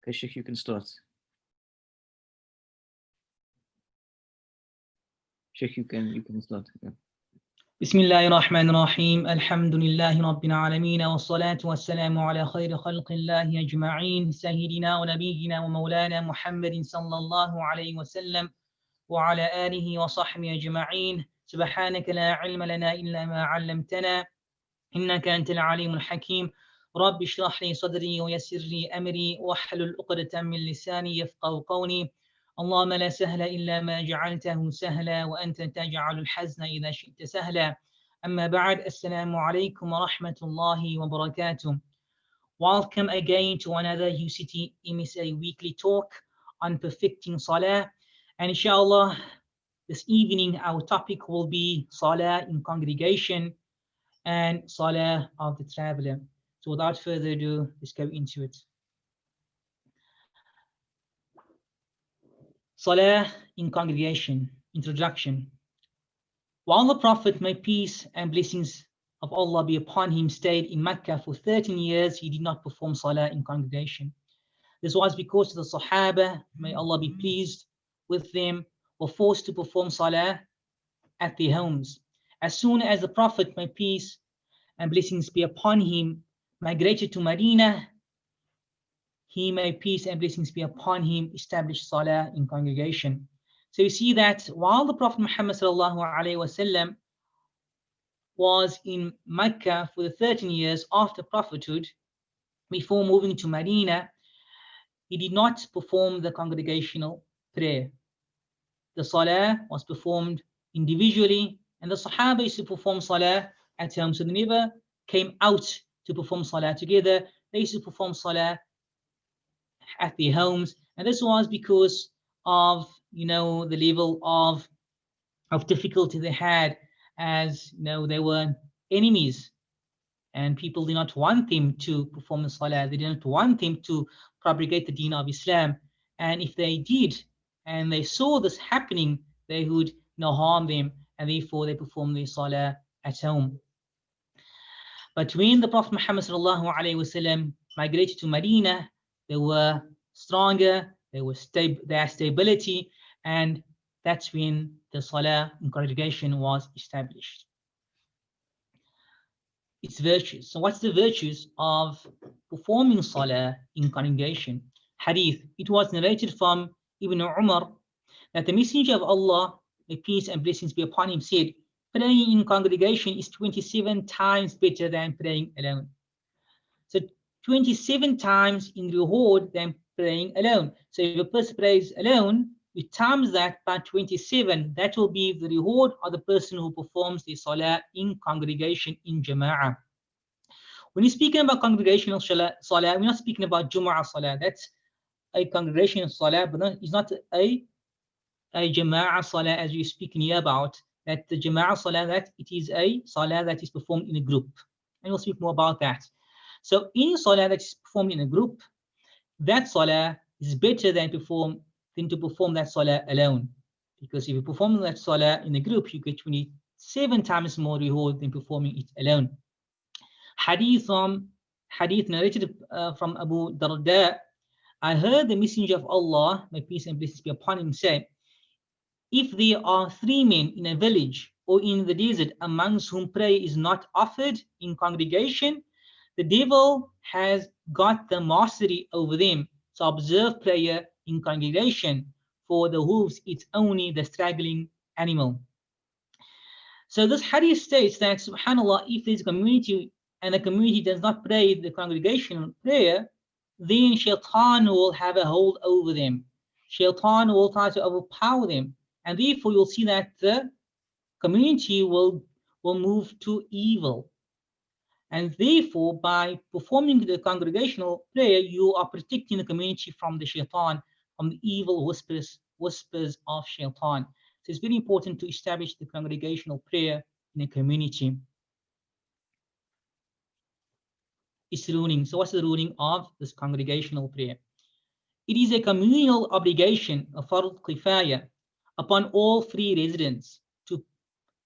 Okay, Sheikh, you can start. Sheikh, you can start. Yeah. بسم الله الرحمن الرحيم الحمد لله رب العالمين والصلاة والسلام على خير خلق الله أجمعين سيدنا ونبينا ومولانا محمد صلى الله عليه وسلم وعلى آله وصحبه أجمعين سبحانك لا علم لنا إلا ما علمتنا إنك أنت العليم الحكيم رب اشرح لي صدري ويسر لي أمري واحلل عقدة من لساني يفقهوا قولي اللهم لا سهل إلا ما جعلته سهلا وأنت تجعل الحزن إذا شئت سهلا أما بعد السلام عليكم ورحمة الله وبركاته. Welcome again to another UCT MSA weekly talk on perfecting Salah, and inshallah this evening our topic will be Salah in congregation and Salah of the traveler. So without further ado, let's go into it. Salah in congregation. Introduction. While the Prophet, may peace and blessings of Allah be upon him, stayed in Mecca for 13 years, he did not perform Salah in congregation. This was because the Sahaba, may Allah be pleased with them, were forced to perform Salah at their homes. As soon as the Prophet, may peace and blessings be upon him, migrated to Medina, he, may peace and blessings be upon him, established Salah in congregation. So you see that while the Prophet Muhammad ﷺ was in Mecca for the 13 years after prophethood, before moving to Medina, he did not perform the congregational prayer. The Salah was performed individually, and the Sahaba used to perform Salah at home. So they never came out to perform Salah together. They used to perform Salah at their homes, and this was because of the level of difficulty they had, as they were enemies, and people did not want them to perform the Salah. They did not want them to propagate the deen of Islam, and if they did and they saw this happening, they would harm them, and therefore they performed their Salah at home. But when the Prophet Muhammad ﷺ migrated to Medina, they were stronger, they had stability, and that's when the Salah in congregation was established. Its virtues. So what's the virtues of performing Salah in congregation? Hadith. It was narrated from Ibn Umar that the Messenger of Allah, may peace and blessings be upon him, said, praying in congregation is 27 times better than praying alone. So 27 times in reward than praying alone. So if a person prays alone, you times that by 27, that will be the reward of the person who performs the Salah in congregation in Jama'ah. When you're speaking about congregational Salah, we're not speaking about Jumu'ah Salah. That's a congregational Salah, but it's not a Jama'ah Salah as you're speaking here about. That the Jama'ah Salah, that it is a Salah that is performed in a group. And we'll speak more about that. So any Salah that is performed in a group, that Salah is better than to perform that Salah alone. Because if you perform that Salah in a group, you get 27 times more reward than performing it alone. Hadith narrated from Abu Darda, I heard the Messenger of Allah, may peace and blessings be upon him, say, if there are 3 men in a village or in the desert amongst whom prayer is not offered in congregation, the devil has got the mastery over them. So observe prayer in congregation. For the wolves, it's only the straggling animal. So this hadith states that, subhanAllah, if there's a community and the community does not pray the congregational prayer, then shaitan will have a hold over them. Shaitan will try to overpower them. And therefore you'll see that the community will move to evil. And therefore, by performing the congregational prayer, you are protecting the community from the shaitan, from the evil whispers of shaitan. So it's very important to establish the congregational prayer in a community. Its ruling. So what's the ruling of this congregational prayer? It is a communal obligation, a fard kifaya, upon all 3 residents to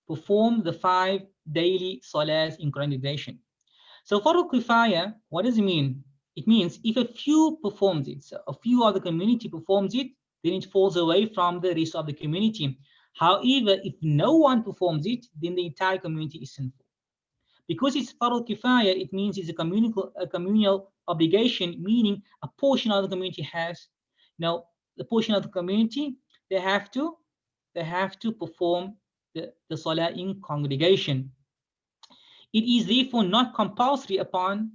perform the 5 daily salahs in congregation. So fard kifaya, what does it mean? It means if a few performs it, so a few of the community performs it, then it falls away from the rest of the community. However, if no one performs it, then the entire community is sinful. Because it's Farul Kifaya, it means it's a communal obligation, meaning a portion of the community has, the portion of the community, they have to perform the salah in congregation. It is therefore not compulsory upon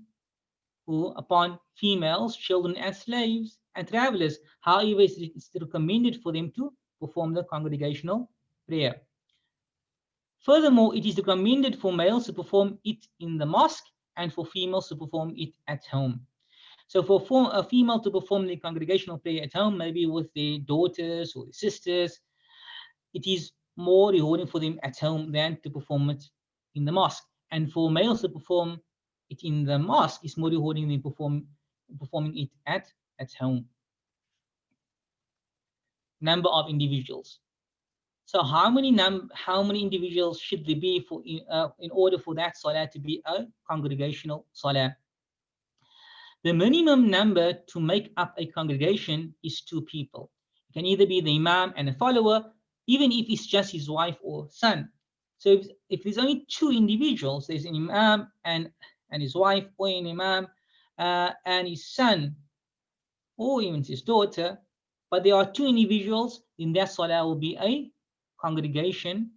females, children, and slaves and travelers. However, it's recommended for them to perform the congregational prayer. Furthermore, it is recommended for males to perform it in the mosque and for females to perform it at home. So for a female to perform the congregational prayer at home, maybe with their daughters or their sisters, it is more rewarding for them at home than to perform it in the mosque. And for males to perform it in the mosque is more rewarding than performing it at home. Number of individuals. So how many individuals should there be for in order for that salah to be a congregational salah? The minimum number to make up a congregation is 2 people. It can either be the imam and a follower, even if it's just his wife or son. So if there's only 2 individuals, there's an imam and his wife, or an imam and his son, or even his daughter, but there are 2 individuals, then that salah will be a congregation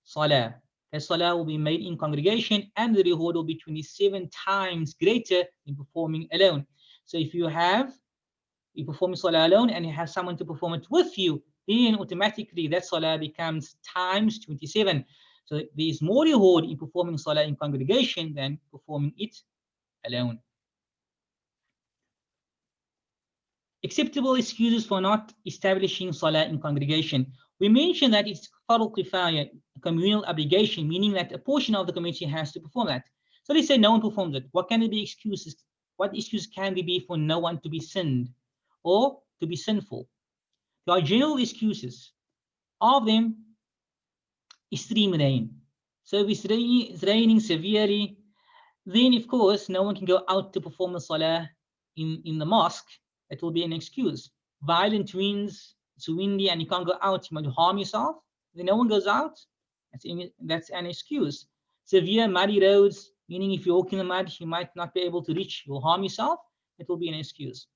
salah. That salah will be made in congregation, and the reward will be 27 times greater than performing alone. So if you perform salah alone and you have someone to perform it with you, then automatically that salah becomes times 27. So there is more reward in performing salah in congregation than performing it alone. Acceptable excuses for not establishing salah in congregation. We mentioned that it's Farul Kifaya, communal obligation, meaning that a portion of the community has to perform that. So let's say no one performs it. What can there be excuses? What excuse can there be for no one to be sinned or to be sinful? There are general excuses. Of them, extreme rain. So if it's raining severely, then of course no one can go out to perform the salah in the mosque. That will be an excuse. Violent winds, it's windy and you can't go out, you might harm yourself. Then no one goes out. That's an excuse. Severe muddy roads, meaning if you walk in the mud, you might not be able to reach, you'll harm yourself. It will be an excuse.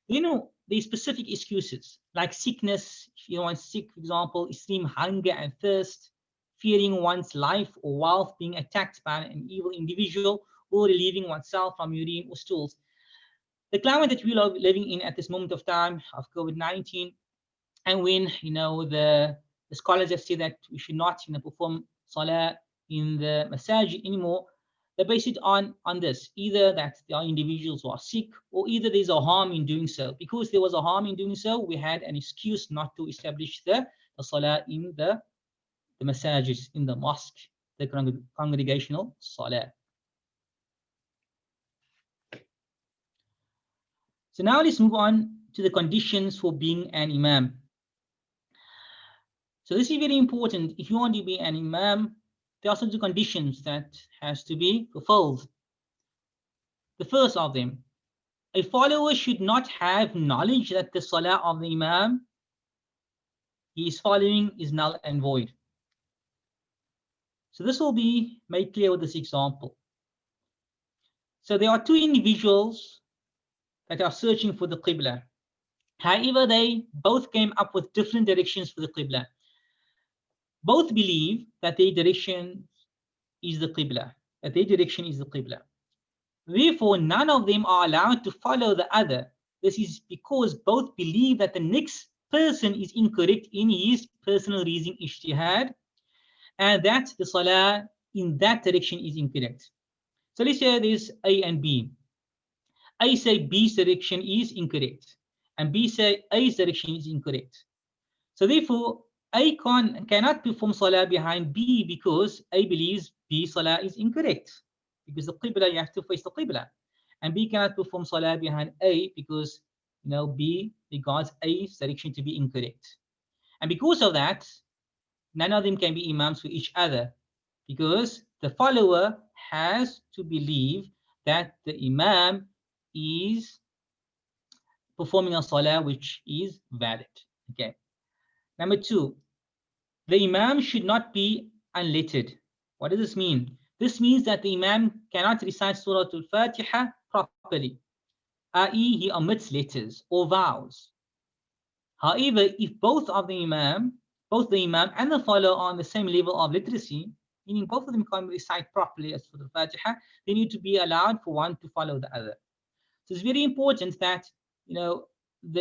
There's specific excuses like sickness. If you are sick, for example, extreme hunger and thirst, fearing one's life or wealth, being attacked by an evil individual, or relieving oneself from urine or stools. The climate that we are living in at this moment of time of COVID-19, and when the scholars have said that we should not perform salah in the masajid anymore, they base it on this: either that there are individuals who are sick, or either there's a harm in doing so. Because there was a harm in doing so, we had an excuse not to establish the salah in the masajid, in the mosque, the congregational salah. So now let's move on to the conditions for being an imam. So this is very important. If you want to be an imam, there are certain conditions that has to be fulfilled. The first of them, a follower should not have knowledge that the salah of the imam he is following is null and void. So this will be made clear with this example. So there are 2 individuals that are searching for the Qibla. However, they both came up with different directions for the Qibla. Both believe that their direction is the Qibla, Therefore, none of them are allowed to follow the other. This is because both believe that the next person is incorrect in his personal reasoning ijtihad, and that the salah in that direction is incorrect. So let's say there's A and B. A say B's direction is incorrect, and B say A's direction is incorrect. So therefore, A cannot perform salah behind B because A believes B's salah is incorrect. Because the Qibla, you have to face the Qibla. And B cannot perform salah behind A because B regards A's direction to be incorrect. And because of that, none of them can be imams for each other, because the follower has to believe that the imam is performing a salah which is valid. Okay. Number 2, the imam should not be unlettered. What does this mean? This means that the imam cannot recite Surah Al-Fatiha properly, i.e. he omits letters or vowels. However, if both the imam and the follower are on the same level of literacy, meaning both of them can recite properly as Surah Al-Fatiha, they need to be allowed for one to follow the other. So it's very important that the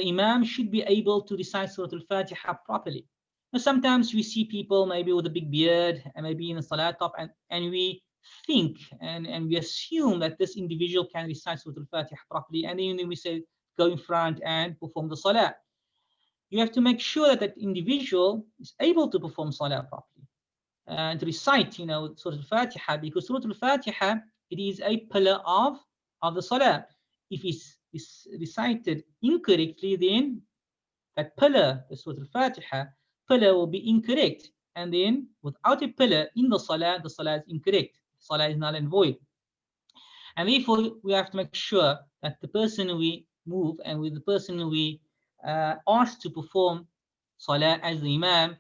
imam should be able to recite Surah Al-Fatiha properly. Now, sometimes we see people maybe with a big beard and maybe in a salah top, and we think and we assume that this individual can recite Surah Al-Fatiha properly, and then we say go in front and perform the salah. You have to make sure that that individual is able to perform salah properly and to recite Surah Al-Fatiha, because Surah Al-Fatiha, it is a pillar of the salah. If it's recited incorrectly, then that pillar, the Surah Al-Fatiha pillar, will be incorrect. And then without a pillar in the salah is incorrect. The salah is null and void. And therefore, we have to make sure that the person we move and with the person we asked to perform salah as the imam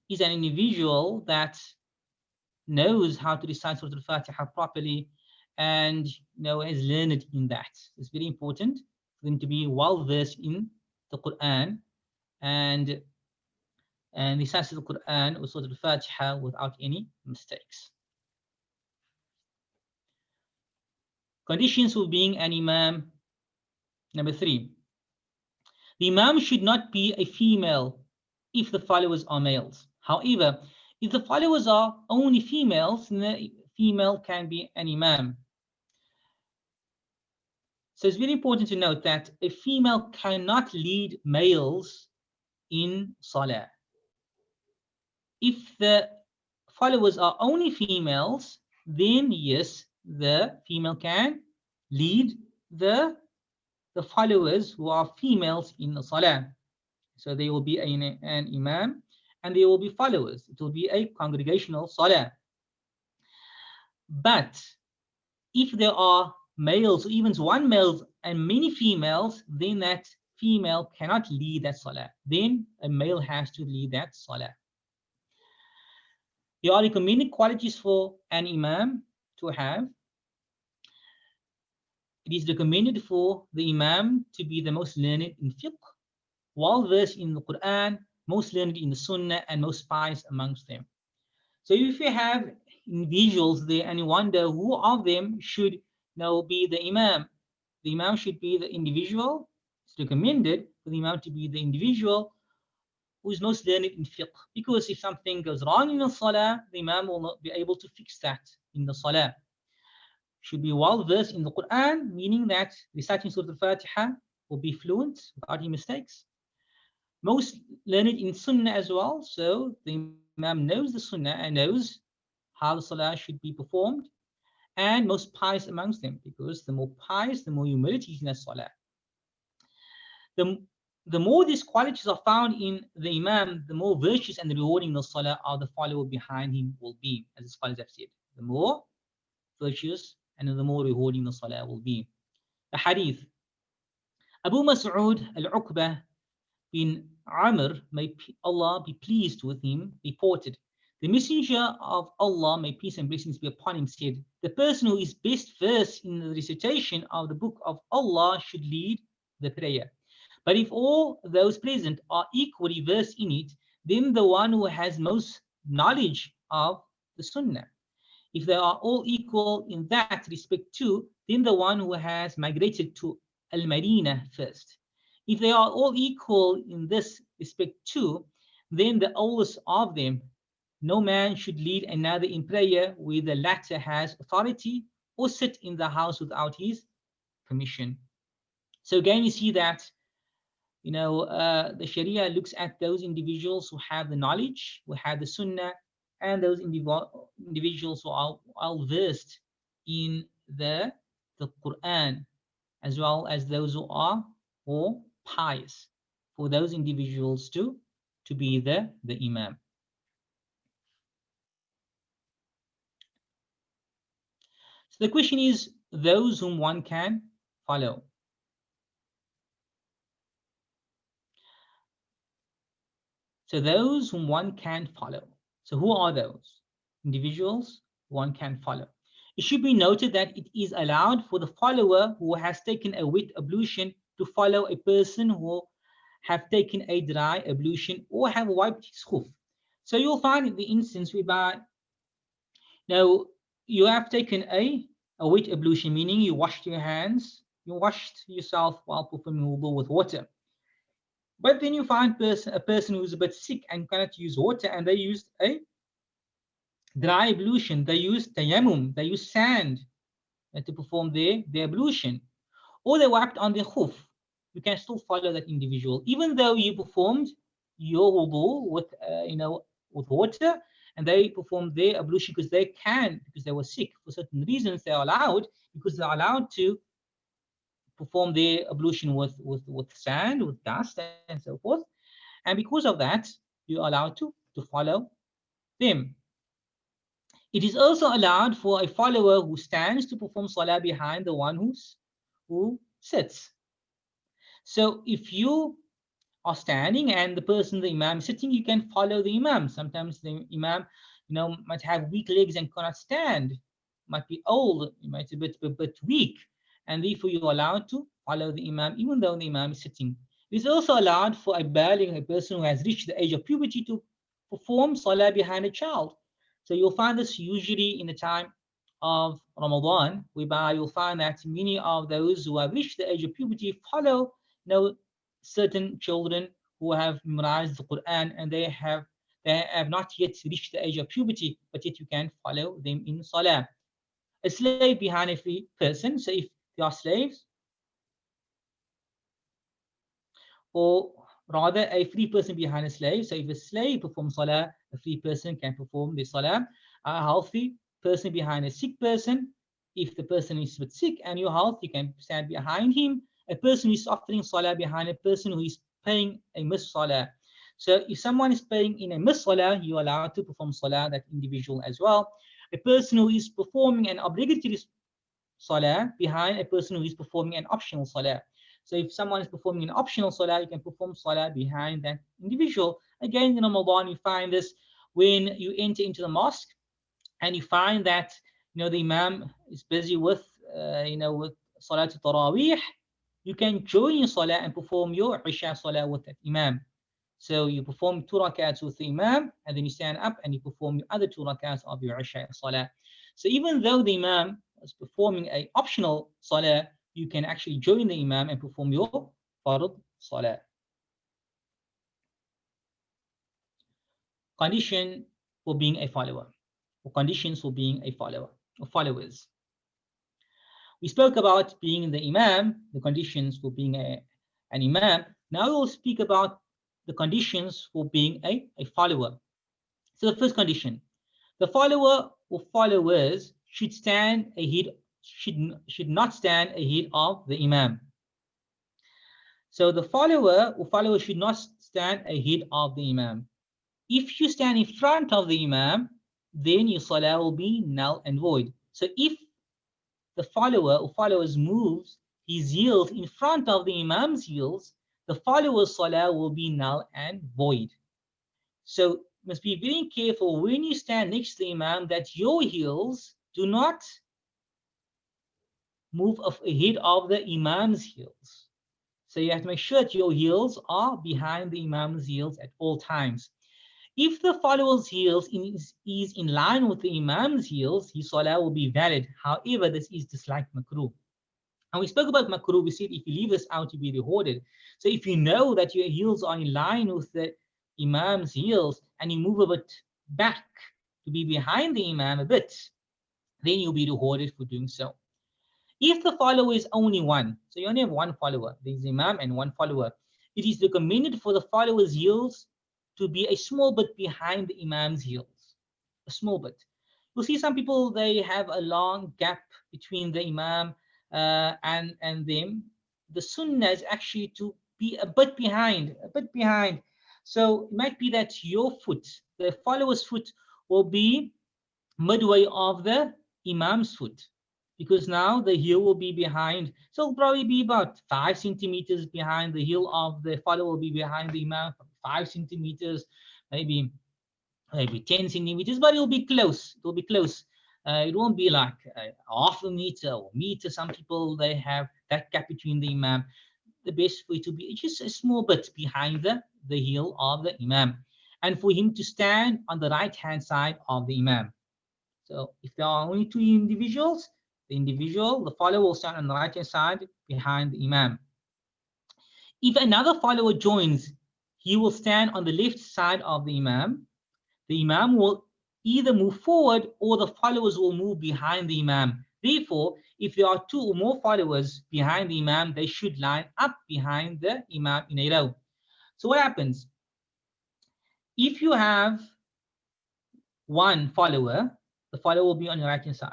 is an individual that knows how to recite Surah Al-Fatiha properly and is learned in that. It's very important for them to be well versed in the Quran and recite the Quran or Surah Al-Fatiha without any mistakes. Conditions for being an imam. Number 3, the imam should not be a female if the followers are males. However, if the followers are only females, then the female can be an imam. So it's very important to note that a female cannot lead males in salah. If the followers are only females, then yes, the female can lead the followers who are females in the salah. So they will be an imam and they will be followers. It will be a congregational salah. But if there are males, or even one male and many females, then that female cannot lead that salah. Then a male has to lead that salah. There are recommended qualities for an imam to have. It is recommended for the imam to be the most learned in fiqh, well versed in the Quran, most learned in the Sunnah, and most pious amongst them. So if you have individuals there and you wonder who of them should now be the imam should be the individual. It's recommended for the imam to be the individual who is most learned in fiqh, because if something goes wrong in the salah, the imam will not be able to fix that in the salah. Should be well versed in the Quran, meaning that reciting Surah Al-Fatiha will be fluent without any mistakes. Most learned in Sunnah as well, so the imam knows the Sunnah and knows how the salah should be performed, and most pious amongst them, because the more pious, the more humility is in the salah. The more these qualities are found in the imam, the more virtuous and rewarding the salah of the follower behind him will be, as the scholars have said. The more virtuous and the more rewarding the salah will be. The hadith. Abu Mas'ud al-Uqbah bin Amr, may Allah be pleased with him, reported, the Messenger of Allah, may peace and blessings be upon him, said, the person who is best versed in the recitation of the book of Allah should lead the prayer. But if all those present are equally versed in it, then the one who has most knowledge of the Sunnah. If they are all equal in that respect too, then the one who has migrated to Al-Madinah first. If they are all equal in this respect too, then the oldest of them. No man should lead another in prayer where the latter has authority, or sit in the house without his permission. So again, you see that the Sharia looks at those individuals who have the knowledge, who have the Sunnah, and those individuals who are well versed in the Quran, as well as those who are more pious, for those individuals to be the imam. So the question is, those whom one can follow. So those whom one can follow. So who are those individuals one can follow? It should be noted that it is allowed for the follower who has taken a wet ablution to follow a person who have taken a dry ablution or have wiped his hoof. So you'll find in the instance whereby now you have taken a wet ablution, meaning you washed your hands, you washed yourself while performing wudu with water. But then you find a person who's a bit sick and cannot use water, and they used a dry ablution, they used tayammum, they used sand to perform their ablution, or they wiped on their hoof. You can still follow that individual, even though you performed your wudu with with water, and they performed their ablution because they can, because they were sick for certain reasons. They are allowed because they're allowed to perform their ablution with sand, with dust, and so forth. And because of that, you're allowed to follow them. It is also allowed for a follower who stands to perform salah behind the one who sits. So if you are standing and the person, the imam, is sitting, you can follow the imam. Sometimes the imam, might have weak legs and cannot stand, might be old, might be a bit weak, and therefore you're allowed to follow the imam even though the imam is sitting. It is also allowed for a baligh, a person who has reached the age of puberty, to perform salah behind a child. So you'll find this usually in the time of Ramadan, whereby you'll find that many of those who have reached the age of puberty follow certain children who have memorized the Quran, and they have not yet reached the age of puberty, but yet you can follow them in salah. A slave behind a free person. So if they are slaves, or rather a free person behind a slave. So if a slave performs salah, a free person can perform the salah. A healthy person behind a sick person. If the person is a bit sick and you're healthy, you can stand behind him. A person who is offering salah behind a person who is paying a missed salah. So if someone is paying in a missed salah, you're allowed to perform salah, that individual as well. A person who is performing an obligatory salah behind a person who is performing an optional salah. So if someone is performing an optional salah, you can perform salah behind that individual. Again, in Ramadan, you find this when you enter into the mosque and you find that the imam is busy with with salat tarawih. You can join in salah and perform your isha salah with that imam. So you perform 2 rakats with the imam, and then you stand up and you perform your other 2 rakats of your isha salah. So even though the imam is performing an optional salah, you can actually join the imam and perform your fard salah. Condition for being a follower, or conditions for being a follower, or followers. We spoke about being the imam, the conditions for being an imam. Now we'll speak about the conditions for being a follower. So the first condition, the follower or followers should stand ahead, should not stand ahead of the imam. So the follower or followers should not stand ahead of the imam. If you stand in front of the imam, then your salah will be null and void. So if the follower or followers moves his heels in front of the imam's heels, the follower's salah will be null and void. So you must be very careful when you stand next to the imam that your heels do not move ahead of the imam's heels. So you have to make sure that your heels are behind the imam's heels at all times. If the follower's heels is in line with the imam's heels, his salah will be valid. However, this is disliked makruh. And we spoke about makruh. We said if you leave this out, you'll be rewarded. So if you know that your heels are in line with the imam's heels and you move a bit back to be behind the imam a bit, then you'll be rewarded for doing so. If the follower is only one, so you only have one follower, there's imam and one follower, it is recommended for the follower's heels to be a small bit behind the imam's heels, a small bit. You'll see some people, they have a long gap between the imam and them. The sunnah is actually to be a bit behind, So it might be that your foot, the follower's foot, will be midway of the imam's foot. because now the heel will be behind. So it'll probably be about 5 centimeters behind. The heel of the follower will be behind the imam, 5 centimeters, maybe 10 centimeters, but it'll be close. It'll be close. It won't be like half a meter or meter. Some people, they have that gap between the imam. The best way to be just a small bit behind the heel of the imam, and for him to stand on the right hand side of the imam. So if there are only 2 individuals, the follower will stand on the right hand side behind the imam. If another follower joins, he will stand on the left side of the imam. The imam will either move forward or the followers will move behind the imam. Therefore, if there are 2 or more followers behind the imam, they should line up behind the imam in a row. So what happens? If you have 1 follower, the follower will be on your right hand side.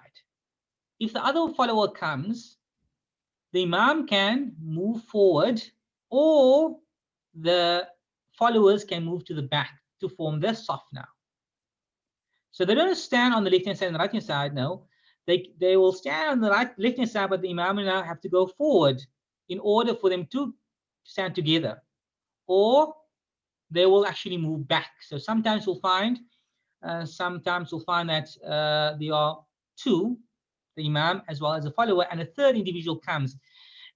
If the other follower comes, the imam can move forward or the followers can move to the back to form the saf now. So they don't stand on the left hand side and the right hand side. No, they will stand on the left hand side, but the imam will now have to go forward in order for them to stand together, or they will actually move back. So sometimes we'll find that there are 2, the imam as well as a follower, and a third individual comes.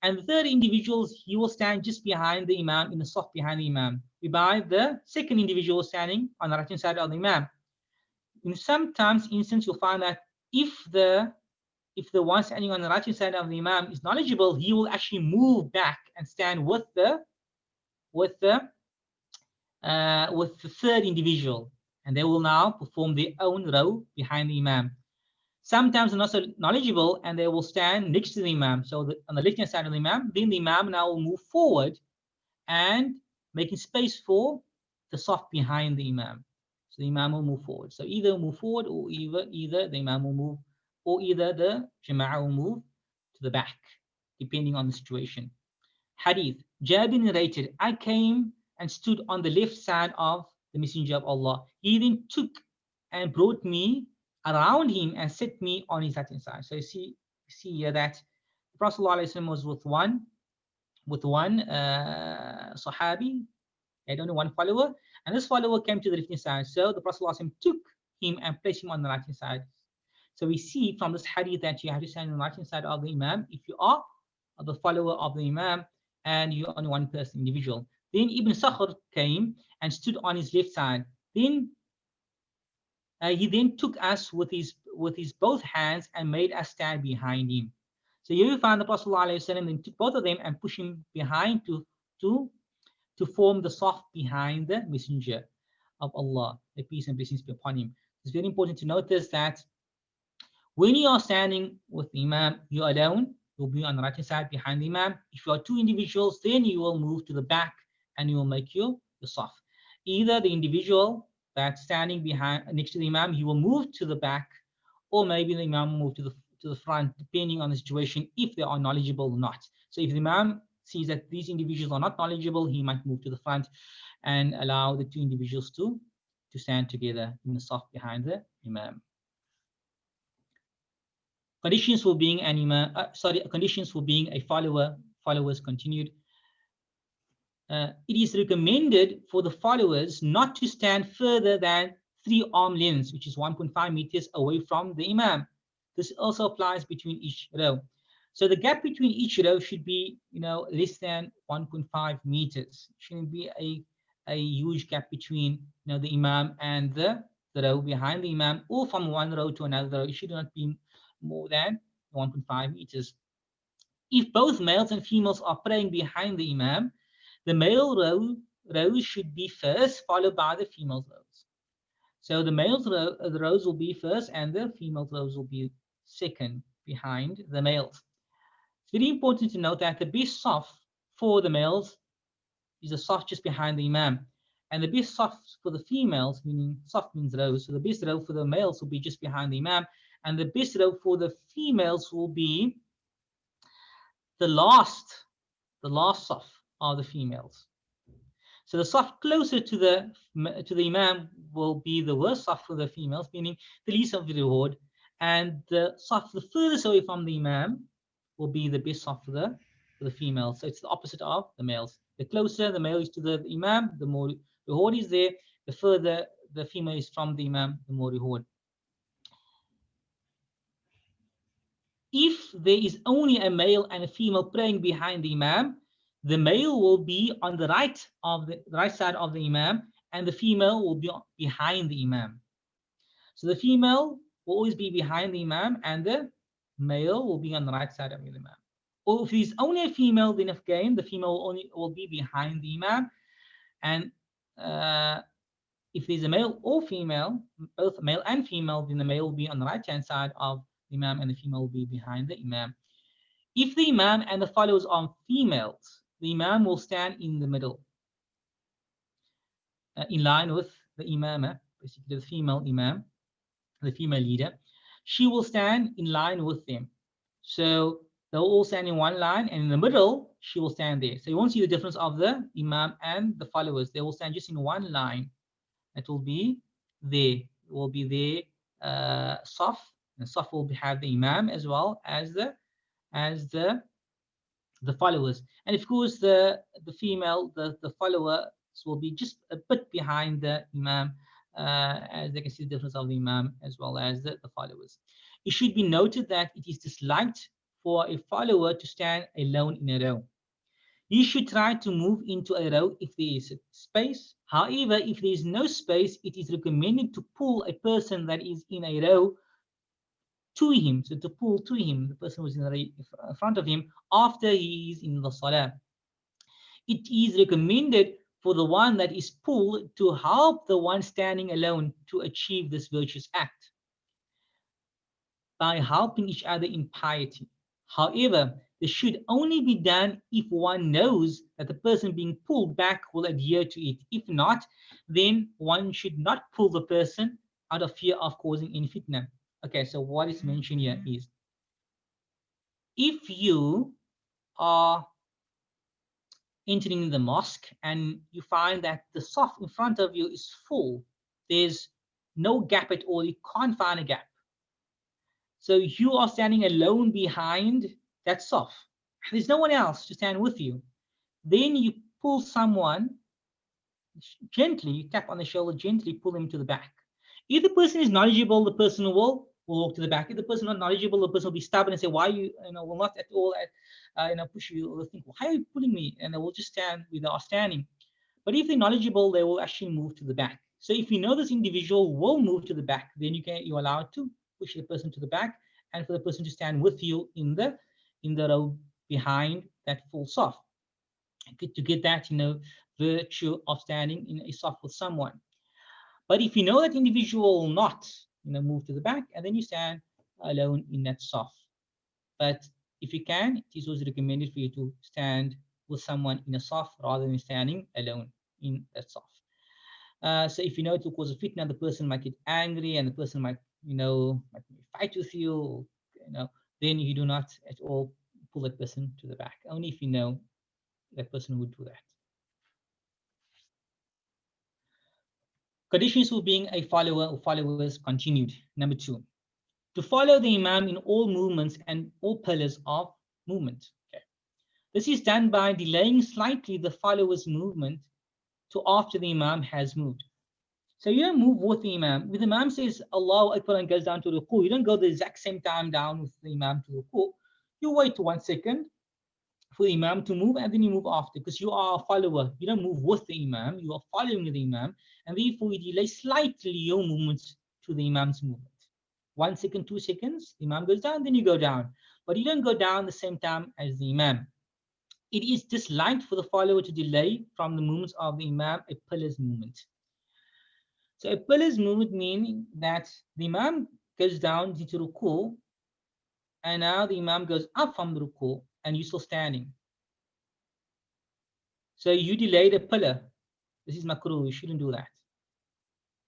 And the third individual, he will stand just behind the imam, in the saf behind the imam, whereby the second individual standing on the right hand side of the imam. In sometimes instance, you'll find that if the one standing on the right hand side of the imam is knowledgeable, he will actually move back and stand with the third individual, and they will now perform their own row behind the imam. Sometimes they're not so knowledgeable and they will stand next to the imam. So on the left hand side of the imam, then the imam now will move forward and making space for the saf behind the imam. So the imam will move forward. So either move forward, or either the imam will move, or either the jama'ah will move to the back, depending on the situation. Hadith. Jabir narrated, I came and stood on the left side of the Messenger of Allah. He then took and brought me around him and set me on his right hand side. So you see here that the Prophet ﷺ was with one Sahabi, and only 1 follower, and this follower came to the left hand side. So the Prophet ﷺ took him and placed him on the right hand side. So we see from this hadith that you have to stand on the right hand side of the imam if you are the follower of the imam and you're only 1 person, individual. Then Ibn Sakhr came and stood on his left side. Then he then took us with his both hands and made us stand behind him. So here you find the Prophet ﷺ then took both of them and pushed him behind to form the saf behind the Messenger of Allah. The peace and blessings be upon him. It's very important to notice that when you are standing with the imam, you alone, you'll be on the right hand side behind the imam. If you are 2 individuals, then you will move to the back and you will make your saf. Either the individual that's standing behind next to the imam, he will move to the back, or maybe the imam will move to the front, depending on the situation, if they are knowledgeable or not. So if the imam sees that these individuals are not knowledgeable, he might move to the front and allow the 2 individuals to stand together in the saf behind the imam. Conditions for being an imam, conditions for being a follower. Followers continued. It is recommended for the followers not to stand further than 3 arm lengths, which is 1.5 meters away from the imam. This also applies between each row. So the gap between each row should be, less than 1.5 meters. Shouldn't be a huge gap between, the imam and the row behind the imam, or from one row to another row. It should not be more than 1.5 meters. If both males and females are praying behind the imam, the male rows should be first, followed by the female rows. So the males the rows will be first, and the female rows will be second behind the males. It's very important to note that the best saf for the males is a saf just behind the imam, and the best saf for the females, meaning saf means rows, so the best row for the males will be just behind the imam, and the best row for the females will be the last saf of the females. So the saf closer to the imam will be the worst saf for the females, meaning the least of the reward, and the saf the furthest away from the imam will be the best saf for the females. So it's the opposite of the males. The closer the male is to the imam, the more reward is there. The further the female is from the imam, the more reward. If there is only a male and a female praying behind the imam, the male will be on the right side of the imam, and the female will be behind the imam. So the female will always be behind the imam, and the male will be on the right side of the imam. Or if there's only a female, then again the female will be behind the imam, and if there's a male or female, both male and female, then the male will be on the right hand side of the imam, and the female will be behind the imam. If the imam and the followers are females, the imam will stand in the middle, in line with the imamah, basically the female imam, the female leader. She will stand in line with them. So they'll all stand in one line, and in the middle, she will stand there. So you won't see the difference of the imam and the followers. They will stand just in one line. It will be there. It will be there, saf. And saf will have the imam as well as the followers. And of course, the female, the followers will be just a bit behind the imam, as they can see the difference of the imam as well as the followers. It should be noted that it is disliked for a follower to stand alone in a row. You should try to move into a row if there is space. However, if there is no space, it is recommended to pull a person that is in a row to him. So to pull to him, the person who's in front of him, after he is in the salah. It is recommended for the one that is pulled to help the one standing alone to achieve this virtuous act by helping each other in piety. However, this should only be done if one knows that the person being pulled back will adhere to it. If not, then one should not pull the person out of fear of causing any fitna. Okay, so what is mentioned here is, if you are entering the mosque and you find that the saf in front of you is full, there's no gap at all, you can't find a gap. So you are standing alone behind that saf. There's no one else to stand with you. Then you pull someone gently, you tap on the shoulder, gently pull him to the back. If the person is knowledgeable, the person will walk to the back. If the person is not knowledgeable, the person will be stubborn and say, why you will not at all push you, or think, why are you pulling me? And they will just stand where they are standing. But if they're knowledgeable, they will actually move to the back. So if you know this individual will move to the back, then you're allowed to push the person to the back, and for the person to stand with you in the row behind that full saf, to get that virtue of standing in a saf with someone. But if you know that individual will not move to the back, and then you stand alone in that saf. But if you can, it is also recommended for you to stand with someone in a saf rather than standing alone in that saf. So if you know it will cause a fitna, the person might get angry, and the person might fight with you, then you do not at all pull that person to the back. Only if you know that person would do that. Conditions for being a follower or followers continued. Number 2, to follow the imam in all movements and all pillars of movement. Okay. This is done by delaying slightly the follower's movement to after the imam has moved. So you don't move with the imam. When the imam says Allahu Akbar and goes down to ruku, you don't go the exact same time down with the imam to ruku. You wait 1 second for the imam to move, and then you move after, because you are a follower. You don't move with the imam, you are following the imam, and therefore you delay slightly your movements to the imam's movement. 1 second, 2 seconds, the imam goes down, then you go down. But you don't go down the same time as the imam. It is disliked for the follower to delay from the movements of the imam a pillar's movement. So a pillar's movement meaning that the imam goes down into ruku, and now the imam goes up from the ruku, and you're still standing. So you delay the pillar. This is makruh. You shouldn't do that.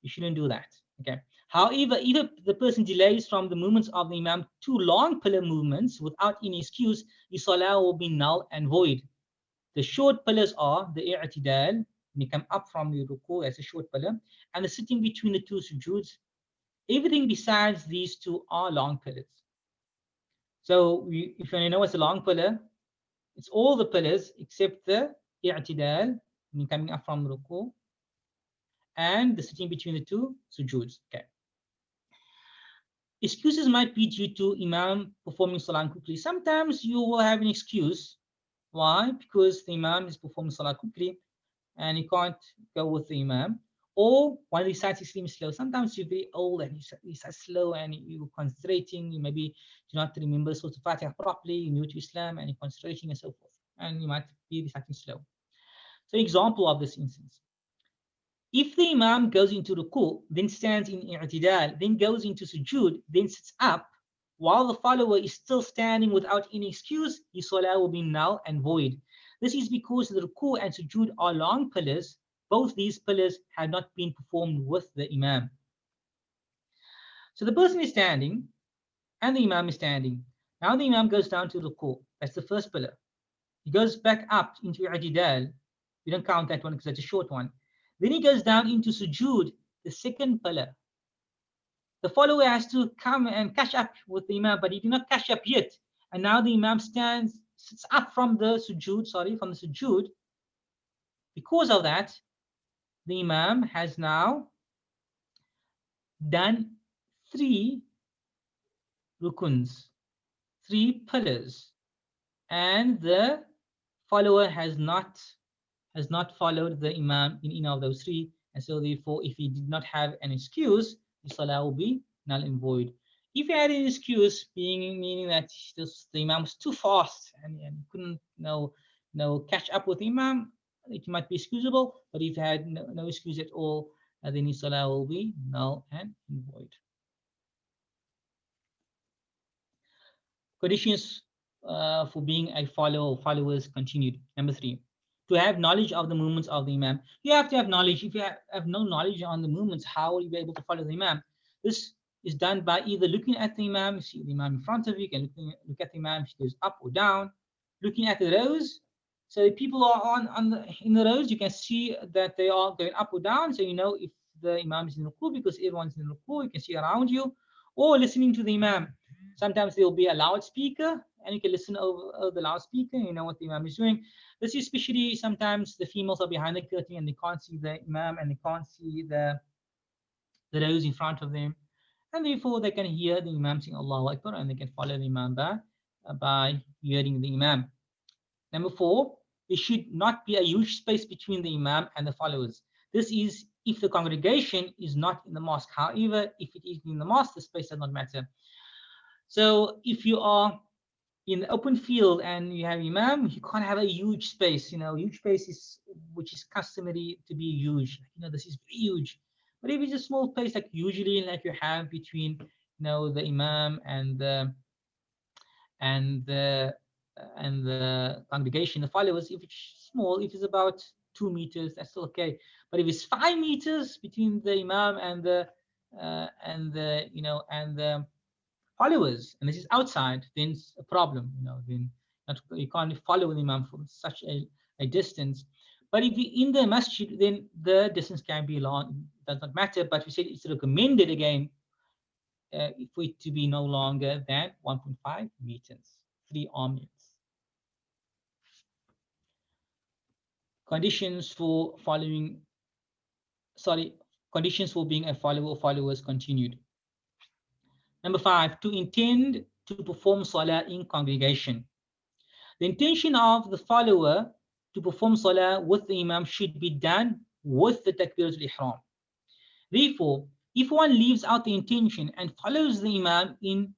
You shouldn't do that. Okay. However, if the person delays from the movements of the imam 2 long pillar movements without any excuse, the salah will be null and void. The short pillars are the i'tidal, when you come up from the ruku, that's a short pillar, and the sitting between the 2 sujoods, Everything besides these two are long pillars. So if you know what's a long pillar, it's all the pillars except the i'tidal, coming up from ruku, and the sitting between the two sujoods. Okay. Excuses might be due to Imam performing Salah quickly. Sometimes you will have an excuse. Why? Because the Imam is performing Salah quickly and you can't go with the Imam. Or one of these sites is slow. Sometimes you're very old and you start slow and you're concentrating. You maybe do not remember Surah Al-Fatiha properly. You're new to Islam and you're concentrating and so forth. And you might be reciting slow. So example of this instance. If the Imam goes into ruku, then stands in i'tidal, then goes into sujood, then sits up, while the follower is still standing without any excuse, his salah will be null and void. This is because the ruku and sujood are long pillars. Both these pillars have not been performed with the Imam. So the person is standing and the Imam is standing. Now the Imam goes down to ruku. That's the first pillar. He goes back up into i'tidal. We don't count that one because that's a short one. Then he goes down into sujood, the second pillar. The follower has to come and catch up with the Imam, but he did not catch up yet. And now the Imam sits up from the sujood. Because of that, the Imam has now done 3 rukuns, 3 pillars, and the follower has not followed the Imam in any of those 3, and so therefore if he did not have an excuse, the salah will be null and void. If he had an excuse, meaning that the Imam was too fast and couldn't catch up with the Imam, it might be excusable. But if he had no excuse at all, then his salah will be null and void. Conditions for being a follower or followers continued. Number 3, to have knowledge of the movements of the Imam. You have to have knowledge. If you have no knowledge on the movements, how will you be able to follow the Imam? This is done by either looking at the Imam, you see the Imam in front of you, you can look at the Imam, he goes up or down, looking at the rows. So if people are in the rows, you can see that they are going up or down. So you know if the Imam is in ruku because everyone's in ruku, you can see around you, or listening to the Imam. Sometimes there will be a loudspeaker and you can listen over the loudspeaker and you know what the Imam is doing. This is especially sometimes the females are behind the curtain and they can't see the Imam and they can't see the rows in front of them. And therefore they can hear the Imam saying Allahu Akbar and they can follow the Imam by hearing the Imam. Number 4, there should not be a huge space between the Imam and the followers. This is if the congregation is not in the mosque. However, if it is in the mosque, the space does not matter. So if you are in the open field and you have Imam, you can't have a huge space. Huge space which is customary to be huge. This is huge. But if it's a small place, like usually like you have between the Imam and the congregation, the followers, if it's small, if it's about 2 meters, that's still okay. But if it's 5 meters between the Imam and the followers, and this is outside, then it's a problem. Then you can't follow the Imam from such a distance. But if you're in the masjid, then the distance can be long. It does not matter. But we said it's recommended again for it to be no longer than 1.5 meters, 3 arm lengths. Conditions for being a follower or followers continued. Number 5, to intend to perform salah in congregation. The intention of the follower to perform salah with the Imam should be done with the takbiratul ihram. Therefore, if one leaves out the intention and follows the Imam in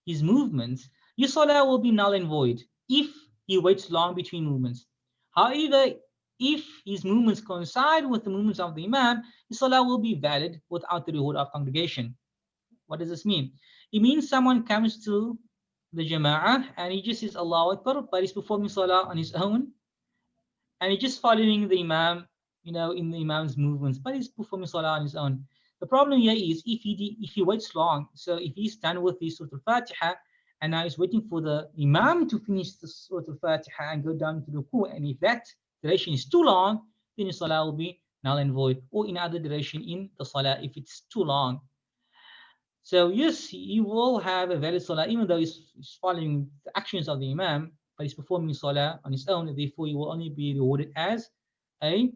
his movements, your salah will be null and void if he waits long between movements. However, if his movements coincide with the movements of the Imam, his salah will be valid without the reward of congregation. What does this mean? It means someone comes to the Jama'ah and he just says Allahu Akbar, but he's performing salah on his own and he's just following the Imam, in the Imam's movements, but he's performing salah on his own. The problem here is if he waits long, so if he's done with the Surah Al-Fatiha and now he's waiting for the Imam to finish the Surah Al-Fatiha and go down to the ruku, and if that duration is too long, then the salah will be null and void, or in other duration in the salah if it's too long. So yes, he will have a valid salah even though he's following the actions of the imam, but he's performing salah on his own. Therefore, he will only be rewarded as a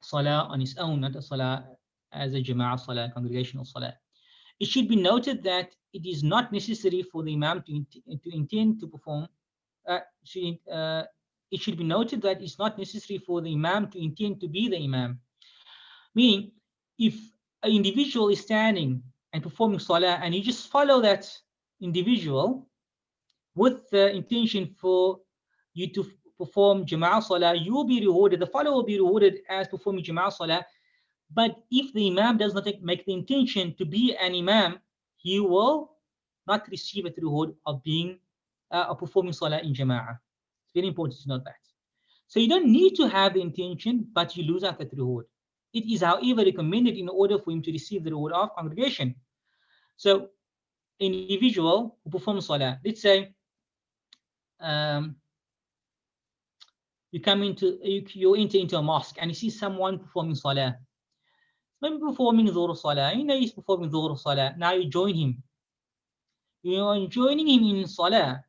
salah on his own, not a salah as a jama'ah salah, congregational salah. It should be noted that it is not necessary for the imam to intend to perform. Uh, should, uh, it should be noted that it's not necessary for the imam to intend to be the imam. Meaning, if an individual is standing and performing salah and you just follow that individual with the intention for you to perform jama'ah salah, you will be rewarded, the follower will be rewarded as performing jama'ah salah. But if the imam does not make the intention to be an imam, he will not receive a reward of being of performing salah in jama'ah. It's very important to note that. So you don't need to have the intention, but you lose out that reward. It is, however, recommended in order for him to receive the reward of congregation. So individual who performs salah, let's say um, you enter into a mosque and you see someone performing salah. Maybe performing dhuhr salah. You know he's performing dhuhr salah. Now you join him. You are joining him in salah,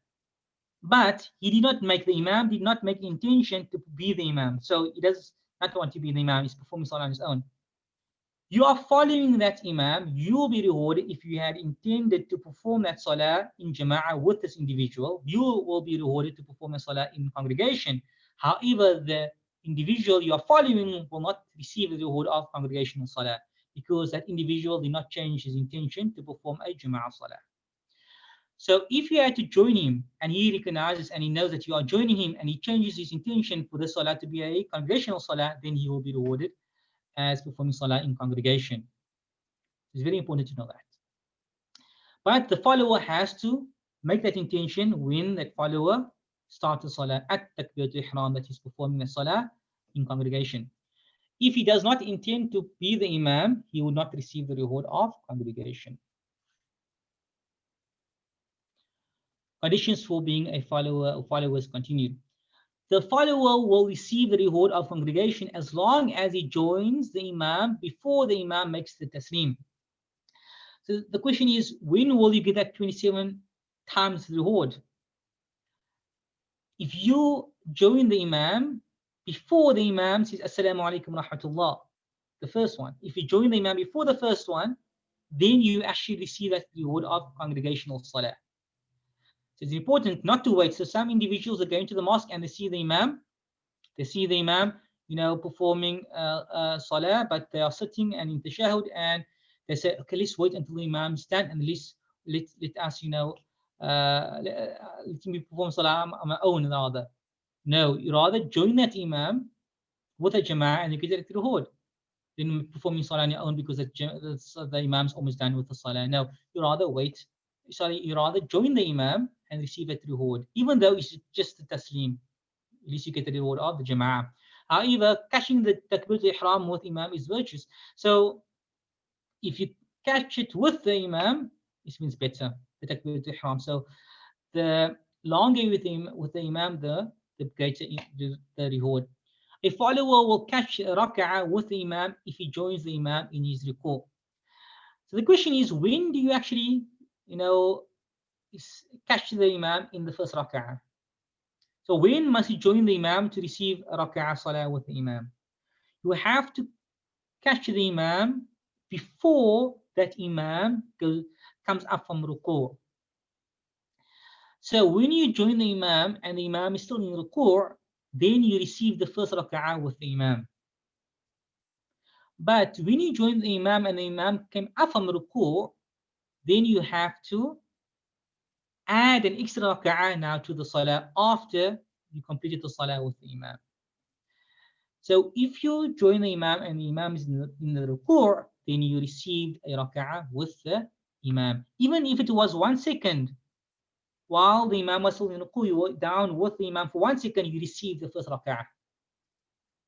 but he did not make the imam, did not make the intention to be the imam. So he does not want to be the imam. He's performing salah on his own. You are following that imam. You will be rewarded if you had intended to perform that salah in jama'ah with this individual. You will be rewarded to perform a salah in congregation. However, the individual you are following will not receive the reward of congregational salah because that individual did not change his intention to perform a jama'ah salah. So if you had to join him and he recognizes and he knows that you are joining him and he changes his intention for the salah to be a congregational salah, then he will be rewarded as performing salah in congregation. It's very important to know that. But the follower has to make that intention when that follower starts the salah at takbiratul ihram, that he's performing the salah in congregation. If he does not intend to be the imam, he will not receive the reward of congregation. Conditions for being a follower or followers continued. The follower will receive the reward of congregation as long as he joins the imam before the imam makes the taslim. So the question is, when will you get that 27 times reward? If you join the imam before the imam says Assalamu alaikum rahmatullah, the first one. If you join the imam before the first one, then you actually receive that reward of congregational salah. So it's important not to wait. So some individuals are going to the mosque and they see the imam, performing salah, but they are sitting and in tashahud, and they say, okay, let's wait until the imam stand and let us, let me perform salah on my own rather. No, you rather join that imam with a jama'ah and you get that reward. Then performing salah on your own because the imam's almost done with the salah. No, you rather wait. You rather join the imam and receive that reward, even though it's just a taslim. At least you get the reward of the jama'ah. However, catching the takbiratul ihram with imam is virtuous. So if you catch it with the imam, it means better, the takbiratul ihram. So the longer with the imam, the greater the reward. A follower will catch a rak'ah with the imam if he joins the imam in his ruku'. So the question is, when do you actually, catch the imam in the first rak'ah? So when must you join the imam to receive a rak'ah salah with the imam? You have to catch the imam before that imam comes up from ruku'. So when you join the imam and the imam is still in ruku', then you receive the first rak'ah with the imam. But when you join the imam and the imam came up from ruku', then you have to add an extra rak'ah now to the salah after you completed the salah with the imam. So if you join the imam and the imam is in the ruku', then you received a rak'ah with the imam. Even if it was 1 second, while the imam was still in ruku', you were down with the imam for 1 second, you received the first rak'ah.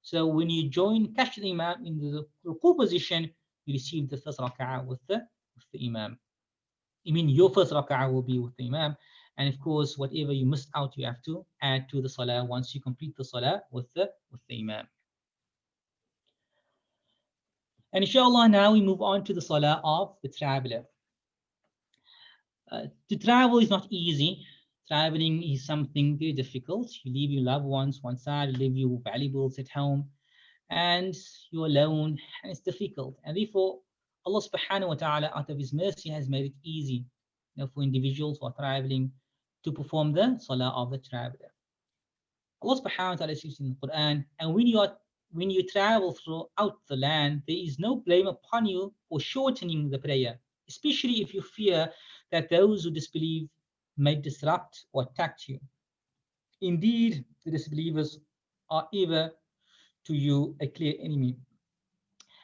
So when you catch the imam in the ruku' position, you receive the first rak'ah with the imam. I mean, your first rak'ah will be with the imam. And of course, whatever you missed out, you have to add to the salah once you complete the salah with the imam. And inshallah, now we move on to the salah of the traveler. To travel is not easy. Traveling is something very difficult. You leave your loved ones one side, you leave your valuables at home, and you're alone, and it's difficult. And therefore, Allah subhanahu wa ta'ala, out of His mercy, has made it easy, for individuals who are traveling to perform the salah of the traveler. Allah subhanahu wa ta'ala says in the Quran, and when you travel throughout the land, there is no blame upon you for shortening the prayer, especially if you fear that those who disbelieve may disrupt or attack you. Indeed, the disbelievers are ever to you a clear enemy.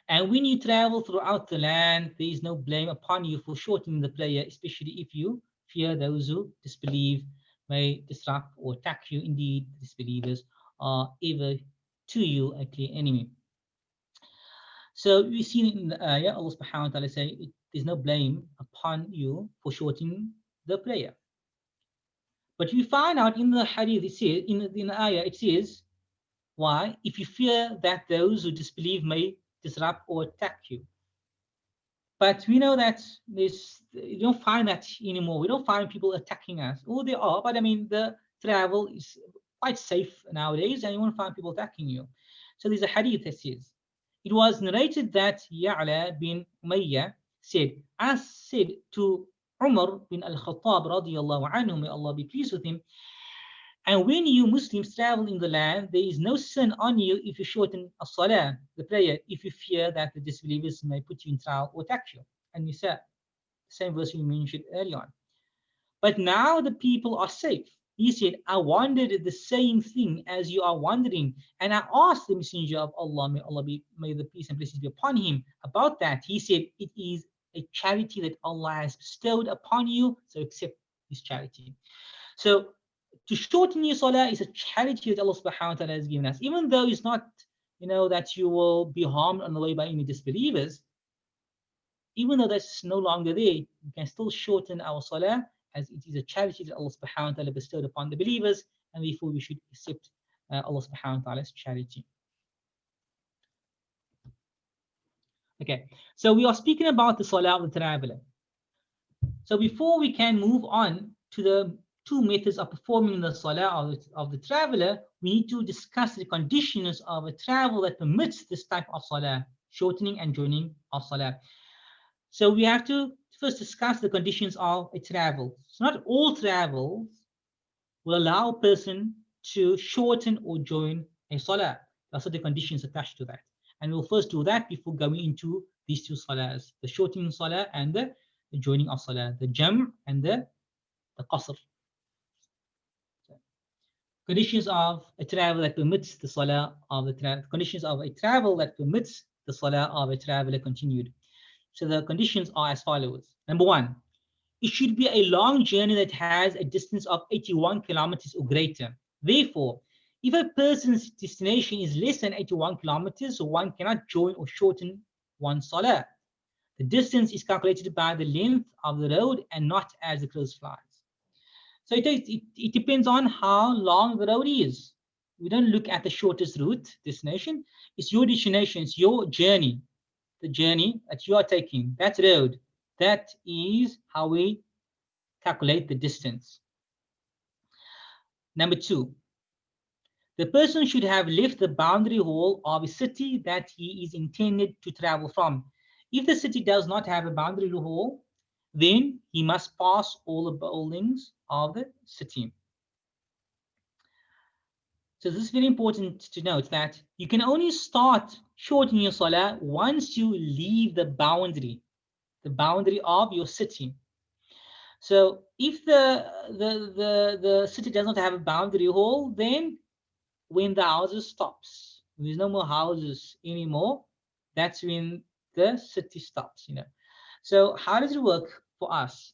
And when you travel throughout the land, there is no blame upon you for shortening the prayer, especially if you fear those who disbelieve may disrupt or attack you. Indeed, the disbelievers are ever to you a clear enemy. So we see in the ayah, Allah subhanahu wa ta'ala say, there's no blame upon you for shortening the prayer. But we find out in the hadith, it says, in the ayah, it says, why? If you fear that those who disbelieve may disrupt or attack you. But we know that you don't find that anymore. We don't find people attacking us. Oh, they are, but I mean, the travel is quite safe nowadays, and you won't find people attacking you. So there's a hadith that says, it was narrated that Ya'la bin Umayyah said, I said to Umar bin al-Khattab radiyallahu anhu, may Allah be pleased with him, and when you Muslims travel in the land, there is no sin on you if you shorten a salah, the prayer, if you fear that the disbelievers may put you in trial or attack you. And you said, the same verse we mentioned earlier on. But now the people are safe. He said, I wondered the same thing as you are wondering. And I asked the Messenger of Allah, may the peace and blessings be upon him, about that. He said, it is a charity that Allah has bestowed upon you, so accept this charity. So to shorten your salah is a charity that Allah subhanahu wa ta'ala has given us. Even though it's not, that you will be harmed on the way by any disbelievers, even though that's no longer there, we can still shorten our salah, as it is a charity that Allah subhanahu wa ta'ala bestowed upon the believers, and therefore we should accept Allah subhanahu wa ta'ala's charity. Okay, so we are speaking about the salah of the traveler. So before we can move on to the two methods of performing the salah of the traveler, we need to discuss the conditions of a travel that permits this type of salah, shortening and joining of salah. So we have to first discuss the conditions of a travel. So not all travels will allow a person to shorten or join a salah. That's what the conditions attached to that. And we'll first do that before going into these two salahs, the shortening salah and the joining of salah, the jam' and the qasr. Conditions of a travel that permits the salah of the conditions of a travel that permits the salah of a traveler continued. So the conditions are as follows. Number one, it should be a long journey that has a distance of 81 kilometers or greater. Therefore, if a person's destination is less than 81 kilometers, one cannot join or shorten one salah. The distance is calculated by the length of the road and not as the crow flies. So it depends on how long the road is. We don't look at the shortest route, destination. It's your destination, it's your journey. The journey that you are taking, that road, that is how we calculate the distance. Number two, the person should have left the boundary hall of a city that he is intended to travel from. If the city does not have a boundary hall, then he must pass all the buildings of the city. So this is very important to note that you can only start shortening your salah once you leave the boundary of your city. So if the city does not have a boundary hall, then when the houses stops, there's no more houses anymore, that's when the city stops, So how does it work for us?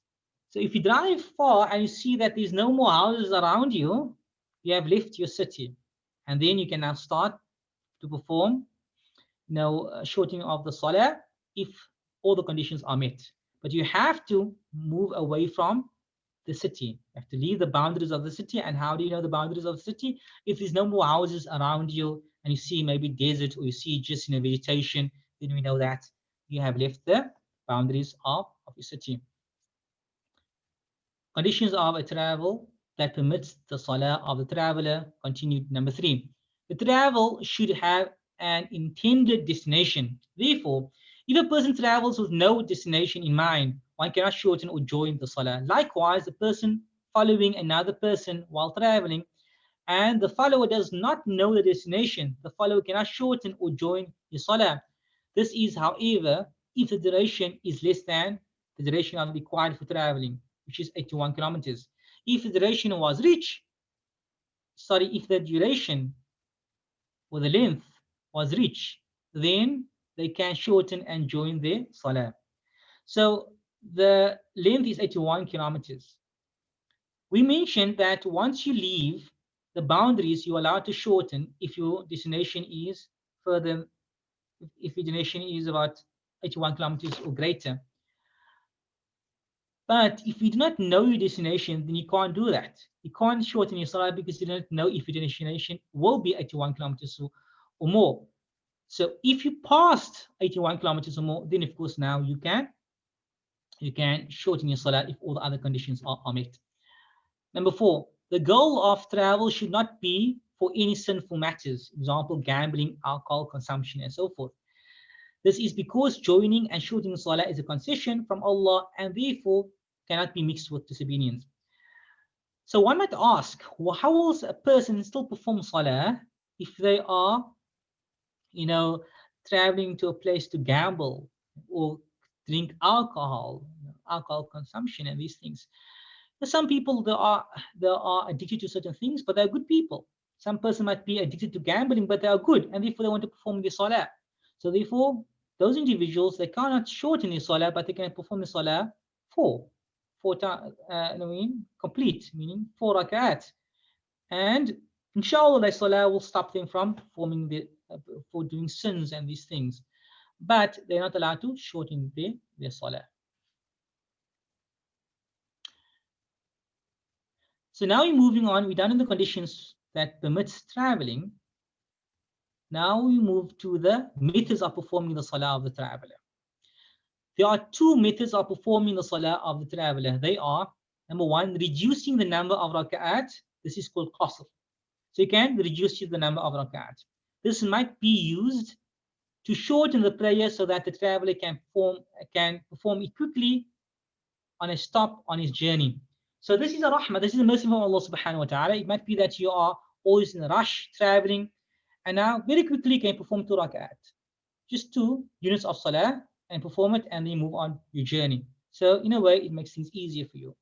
So if you drive far and you see that there's no more houses around you, you have left your city, and then you can now start to perform shortening of the salah if all the conditions are met. But you have to move away from the city. You have to leave the boundaries of the city. And how do you know the boundaries of the city? If there's no more houses around you and you see maybe desert, or you see just vegetation, then we know that you have left the boundaries of your city. Conditions of a travel that permits the salah of the traveler. Continued. Number 3. The travel should have an intended destination. Therefore, if a person travels with no destination in mind, one cannot shorten or join the salah. Likewise, the person following another person while traveling and the follower does not know the destination, the follower cannot shorten or join his salah. This is, however, if the duration is less than the duration of required for traveling, which is 81 kilometers. If the duration was if the duration or the length was reached, then they can shorten and join their salah. So the length is 81 kilometers. We mentioned that once you leave the boundaries, you're allowed to shorten if your destination is further, if your destination is about 81 kilometers or greater. But if you do not know your destination, then you can't do that. You can't shorten your salah because you don't know if your destination will be 81 kilometers or more. So if you passed 81 kilometers or more, then of course now you can shorten your salah if all the other conditions are met. Number 4, the goal of travel should not be for any sinful matters, example, gambling, alcohol consumption, and so forth. This is because joining and shortening salah is a concession from Allah and therefore cannot be mixed with disobedience. So one might ask, well, how will a person still perform salah if they are, traveling to a place to gamble or drink alcohol consumption and these things? Some people they are addicted to certain things, but they're good people. Some person might be addicted to gambling, but they are good, and therefore they want to perform the salah. So therefore, those individuals they cannot shorten the salah, but they can perform the salah four times. Complete, meaning 4 rak'at, and inshallah, the salah will stop them from performing for doing sins and these things, but they're not allowed to shorten their salah. So now we're moving on. We're done in the conditions that permits traveling. Now we move to the methods of performing the salah of the traveler. There are 2 methods of performing the salah of the traveler. They are, number 1, reducing the number of rak'at. This is called qasr. So you can reduce the number of rak'at. This might be used to shorten the prayer so that the traveler can perform it quickly on a stop on his journey. So this is a rahmah, this is a mercy from Allah subhanahu wa ta'ala. It might be that you are always in a rush traveling, and now very quickly can perform 2 rak'at. Just 2 units of salah and perform it and then move on your journey. So in a way, it makes things easier for you.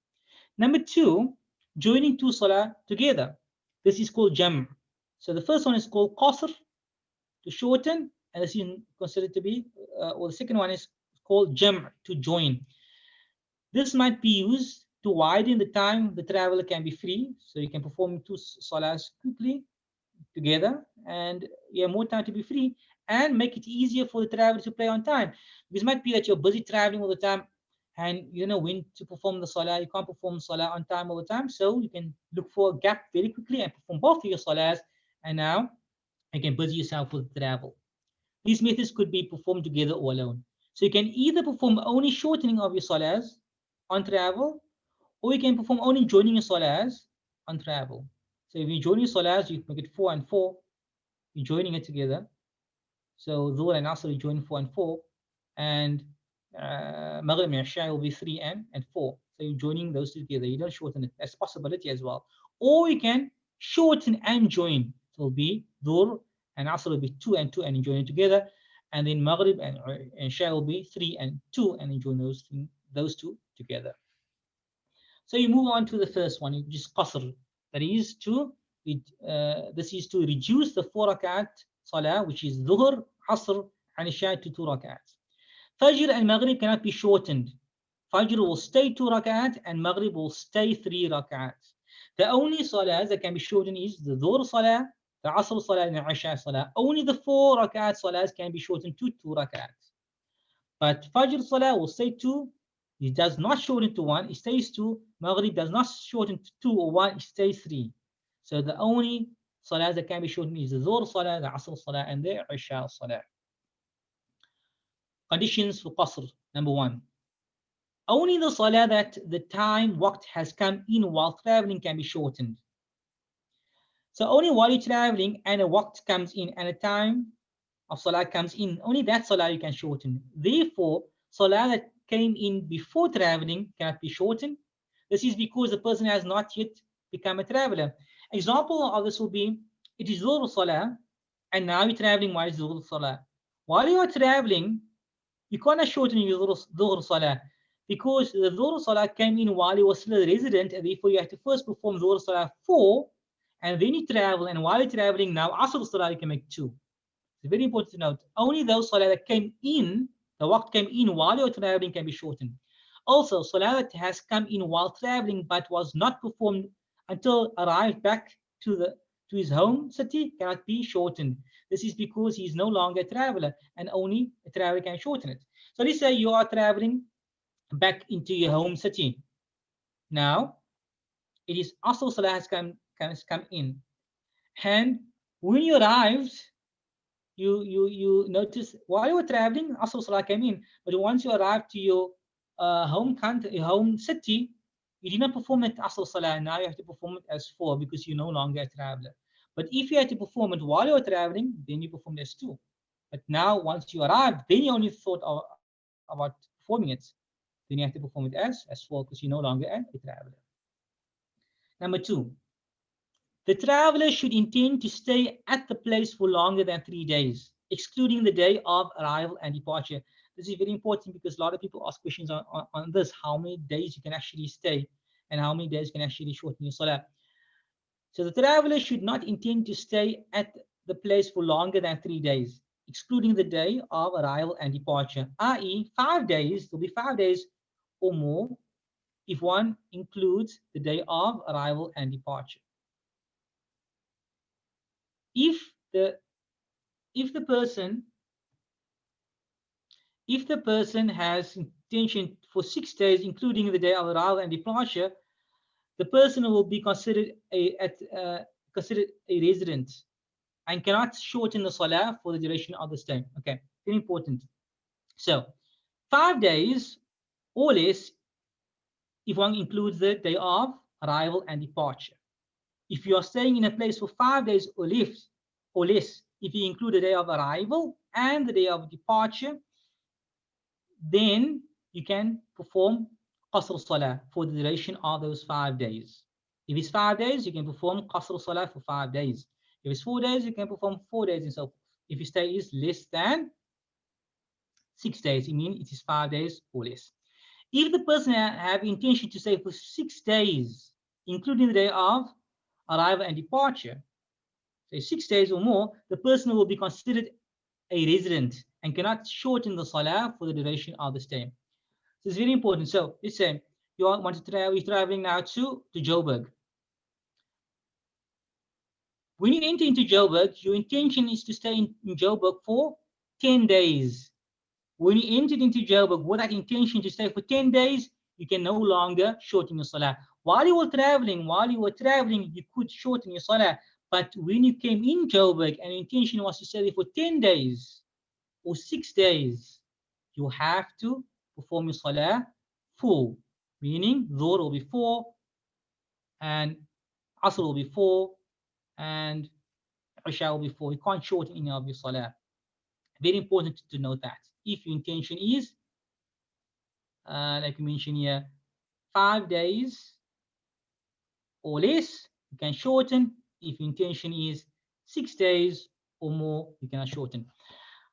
Number 2, joining 2 salah together. This is called jam'. So the first one is called qasr, to shorten, and this is considered to be, or the second one is called jam', to join. This might be used to widen the time the traveler can be free, so you can perform 2 salahs quickly together, and you have more time to be free, and make it easier for the traveler to pray on time. Because it might be that you're busy traveling all the time, and you know when to perform the salah. You can't perform salah on time all the time, so you can look for a gap very quickly and perform both of your salahs, and now you can busy yourself with travel. These methods could be performed together or alone. So you can either perform only shortening of your salahs on travel, or you can perform only joining your salahs on travel. So if you join your salahs, you make it 4 and 4. You're joining it together. So Dhuhr and Asr, you join 4 and 4, and Maghrib and Isha will be 3 and 4. So you're joining those together. You don't shorten it. That's a possibility as well. Or you can shorten and join. So it'll be Dhuhr and Asr will be 2 and 2, and you join it together. And then Maghrib and Isha will be 3 and 2, and you join those 2 together. So you move on to the first one, which is qasr. That is this is to reduce the 4 rakat salah, which is Dhuhr, Asr, and Isha, to 2 rakats. Fajr and Maghrib cannot be shortened. Fajr will stay 2 rakat and Maghrib will stay 3 rakats. The only salah that can be shortened is the Dhuhr salah, the Asr salah, and the Isha salah. Only the 4 rakat salahs can be shortened to 2 rakats. But Fajr salah will stay 2. It does not shorten to 1, it stays 2. Maghrib does not shorten to 2 or 1, it stays 3. So the only salah that can be shortened is the Dhuhr salah, the Asr salah, and the Isha salah. Conditions for qasr. Number 1, Only the salah that the time waqt has come in while traveling can be shortened. So only while you're traveling and a waqt comes in and a time of salah comes in, only that salah you can shorten. Therefore, salah that came in before traveling cannot be shortened. This is because the person has not yet become a traveler. Example of this will be, it is Dhuhr salah, and now you're traveling while it's Dhuhr salah. While you are traveling, you cannot shorten your Dhuhr salah because the Dhuhr salah came in while you were still a resident, and therefore you have to first perform Dhuhr salah 4, and then you travel, and while you're traveling now, Asr salah you can make 2. It's very important to note, only those salah that came in, the waqt came in while you're traveling can be shortened. Also, salah that has come in while traveling but was not performed until arrived back to his home city cannot be shortened. This is because he is no longer a traveler, and only a traveler can shorten it. So let's say you are traveling back into your home city. Now, it is Asr salah has come in. And when you arrived, you notice while you were traveling, Asr Salah came in. But once you arrived to your home country, home city, you did not perform it Asr Salah. Now you have to perform it as 4 because you're no longer a traveler. But if you had to perform it while you were traveling, then you perform it as 2. But now once you arrived, then you only thought about performing it. Then you have to perform it as 4 because you're no longer a traveler. Number 2. The traveler should intend to stay at the place for longer than 3 days, excluding the day of arrival and departure. This is very important because a lot of people ask questions on this, how many days you can actually stay and how many days you can actually shorten your salah. So the traveler should not intend to stay at the place for longer than 3 days, excluding the day of arrival and departure, i.e. 5 days, there'll be 5 days or more if one includes the day of arrival and departure. If the person has intention for 6 days, including the day of arrival and departure, the person will be considered a resident and cannot shorten the salah for the duration of the stay. Okay, very important. So 5 days or less if one includes the day of arrival and departure. If you are staying in a place for 5 days or less, if you include the day of arrival and the day of departure, then you can perform Qasr Salah for the duration of those 5 days. If it's 5 days, you can perform Qasr Salah for 5 days. If it's 4 days, you can perform 4 days and so forth. If your stay is less than 6 days, it means it is 5 days or less. If the person have intention to stay for 6 days, including the day of arrival and departure, say 6 days or more, the person will be considered a resident and cannot shorten the salah for the duration of the stay. So it's very important. So let's say you want to travel, you're traveling now to Joburg. When you enter into Joburg, your intention is to stay in Joburg for 10 days. When you entered into Joburg with that intention to stay for 10 days, you can no longer shorten your salah. While you were traveling, you could shorten your salah. But when you came in Joburg and your intention was to stay there for 10 days or 6 days, you have to perform your salah full, meaning Dhuhr will be 4 and Asr will be 4 and Isha will be 4. You can't shorten any of your salah. Very important to note that. If your intention is, like we mentioned here, 5 days or less, you can shorten. If your intention is 6 days or more, you cannot shorten.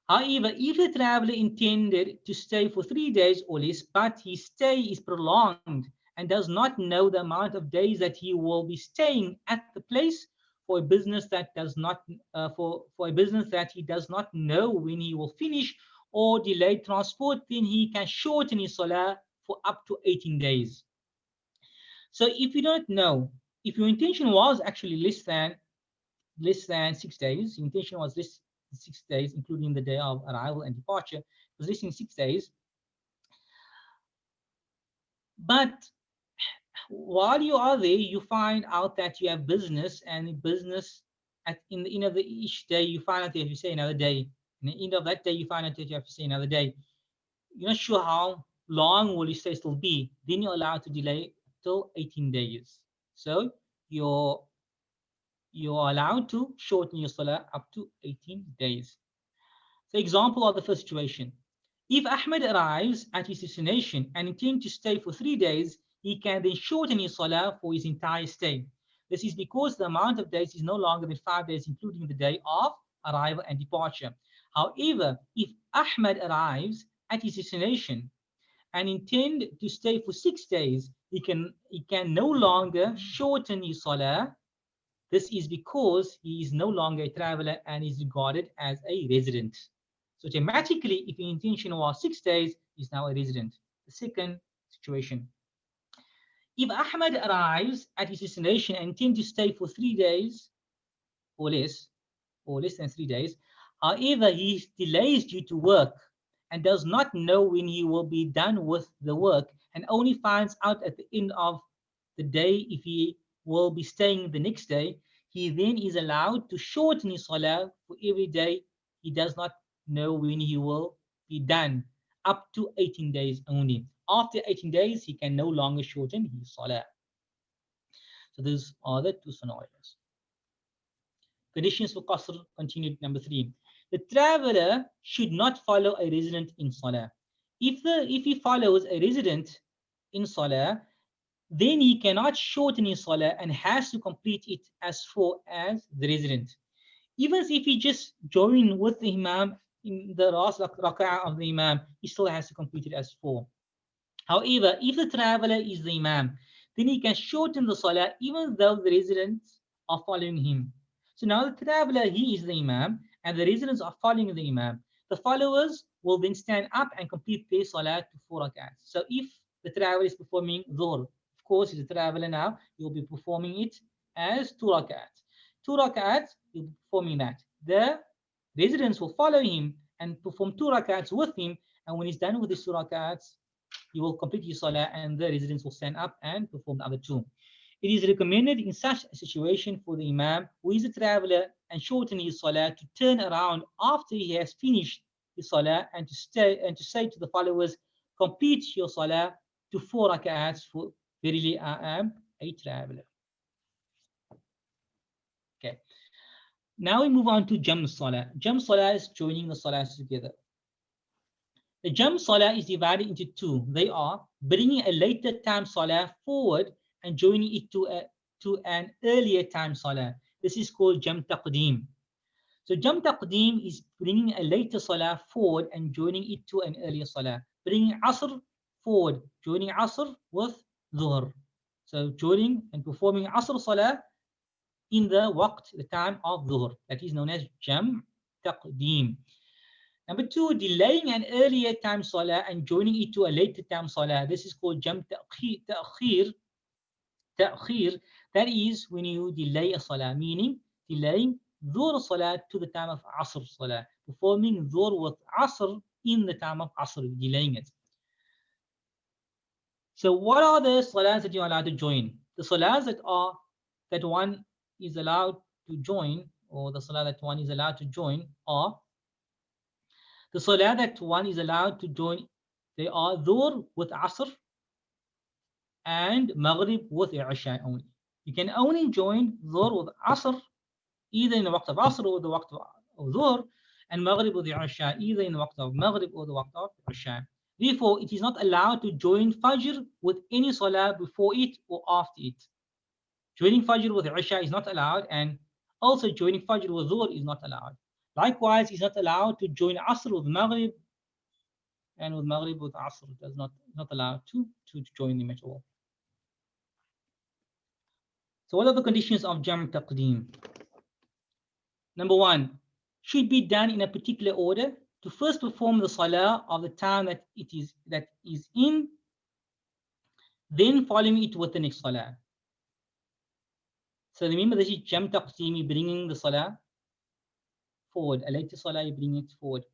However, if the traveler intended to stay for 3 days or less, but his stay is prolonged and does not know the amount of days that he will be staying at the place for a business that does not for a business that he does not know when he will finish, or delayed transport, then he can shorten his salah for up to 18 days. So if you don't know, if your intention was actually less than 6 days, your intention was less than 6 days, including the day of arrival and departure, it was less than 6 days. But while you are there, you find out that you have business, and business in the end of each day, you find out that you say another day. In the end of that day, you find out that you have to say another day. You're not sure how long will your stay still be? Then you're allowed to delay till 18 days. So you're allowed to shorten your salah up to 18 days. So example of the first situation. If Ahmed arrives at his destination and intends to stay for 3 days, he can then shorten his salah for his entire stay. This is because the amount of days is no longer than 5 days, including the day of arrival and departure. However, if Ahmed arrives at his destination and intend to stay for 6 days, he can no longer shorten his salah. This is because he is no longer a traveler and is regarded as a resident. So automatically, if the intention was 6 days, he's now a resident. The second situation. If Ahmed arrives at his destination and intends to stay for 3 days or less than 3 days, however, he delays due to work and does not know when he will be done with the work, and only finds out at the end of the day if he will be staying the next day, he then is allowed to shorten his salah for every day he does not know when he will be done, up to 18 days only. After 18 days, he can no longer shorten his salah. So these are the two scenarios. Conditions for qasr continued. Number 3. The traveler should not follow a resident in salah. If he follows a resident in salah, then he cannot shorten his salah and has to complete it as 4 as the resident. Even if he just join with the imam in the last rak'ah of the imam, he still has to complete it as 4. However, if the traveler is the imam, then he can shorten the salah even though the residents are following him. So now the traveler, he is the imam, and the residents are following the imam. The followers will then stand up and complete their salah to 4 rak'ahs. So if the traveler is performing dhuhr, of course, he's a traveler now, he will be performing it as 2 rak'ahs. 2 rak'ahs, he'll be performing that. The residents will follow him and perform 2 rak'ahs with him, and when he's done with his 2 rak'ahs, he will complete his salah, and the residents will stand up and perform the other 2. It is recommended in such a situation for the imam who is a traveler and shorten his salah to turn around after he has finished his salah and to say to the followers, complete your salah to 4 rak'ahs, for verily I am a traveler. Okay. Now we move on to jam salah. Jam salah is joining the salahs together. The jam salah is divided into 2. They are bringing a later time salah forward and joining it to an earlier time salah. This is called jam taqdeem. So jam taqdeem is bringing a later salah forward and joining it to an earlier salah. Bringing asr forward, joining asr with dhuhr. So joining and performing asr salah in the waqt, the time of dhuhr. That is known as jam taqdeem. Number 2, delaying an earlier time salah and joining it to a later time salah. This is called jam ta'khir. That is when you delay a salah, meaning delaying dhuhr salah to the time of asr salah. Performing dhuhr with asr in the time of asr, delaying it. So what are the salahs that you are allowed to join? The salahs that one is allowed to join, or the salah that one is allowed to join, are the salah that one is allowed to join. They are dhuhr with asr and maghrib with isha only. You can only join dhuhr with asr either in the waqt of asr or the waqt of dhuhr, and maghrib with isha either in the waqt of maghrib or the waqt of isha. Therefore, it is not allowed to join fajr with any salah before it or after it. Joining fajr with isha is not allowed, and also joining fajr with dhuhr is not allowed. Likewise, it's not allowed to join asr with maghrib, and with maghrib with asr. It does not allowed to join them at all. So what are the conditions of jam taqdeem? Number 1, should be done in a particular order. To first perform the salah of the time that is in, then following it with the next salah. So remember, this is jam taqdeem, you're bringing the salah forward. A later salah, you bring it forward.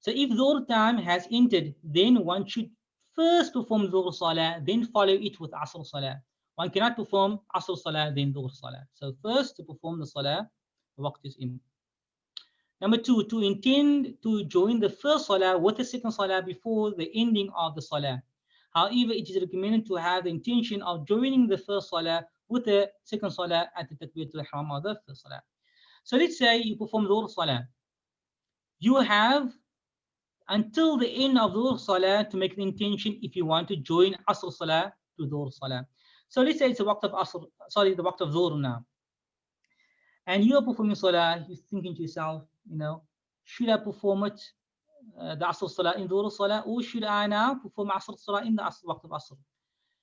So if dhuhr time has entered, then one should first perform dhuhr salah, then follow it with asr salah. One cannot perform asr salah, then dhuhr salah. So first to perform the salah, the waqt is in. Number 2, to intend to join the first salah with the second salah before the ending of the salah. However, it is recommended to have the intention of joining the first salah with the second salah at the takbiratul ihram of the first salah. So let's say you perform Dhuhr salah. You have until the end of Dhuhr salah to make the intention if you want to join Asr salah to Dhuhr salah. So let's say it's the waqt of Asr, sorry, the waqt of Dhuhr now. And you are performing salah, you're thinking to yourself, should I perform it, the Asr salah in Dhuhr salah, or should I now perform Asr salah in the waqt of Asr?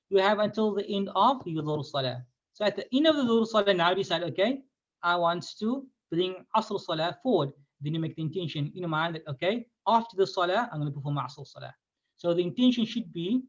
You have until the end of your Dhuhr salah. So at the end of the Dhuhr salah, now decide, okay, I want to bring Asr salah forward. Then you make the intention in your mind that, okay, after the salah, I'm going to perform Asr salah. So the intention should be,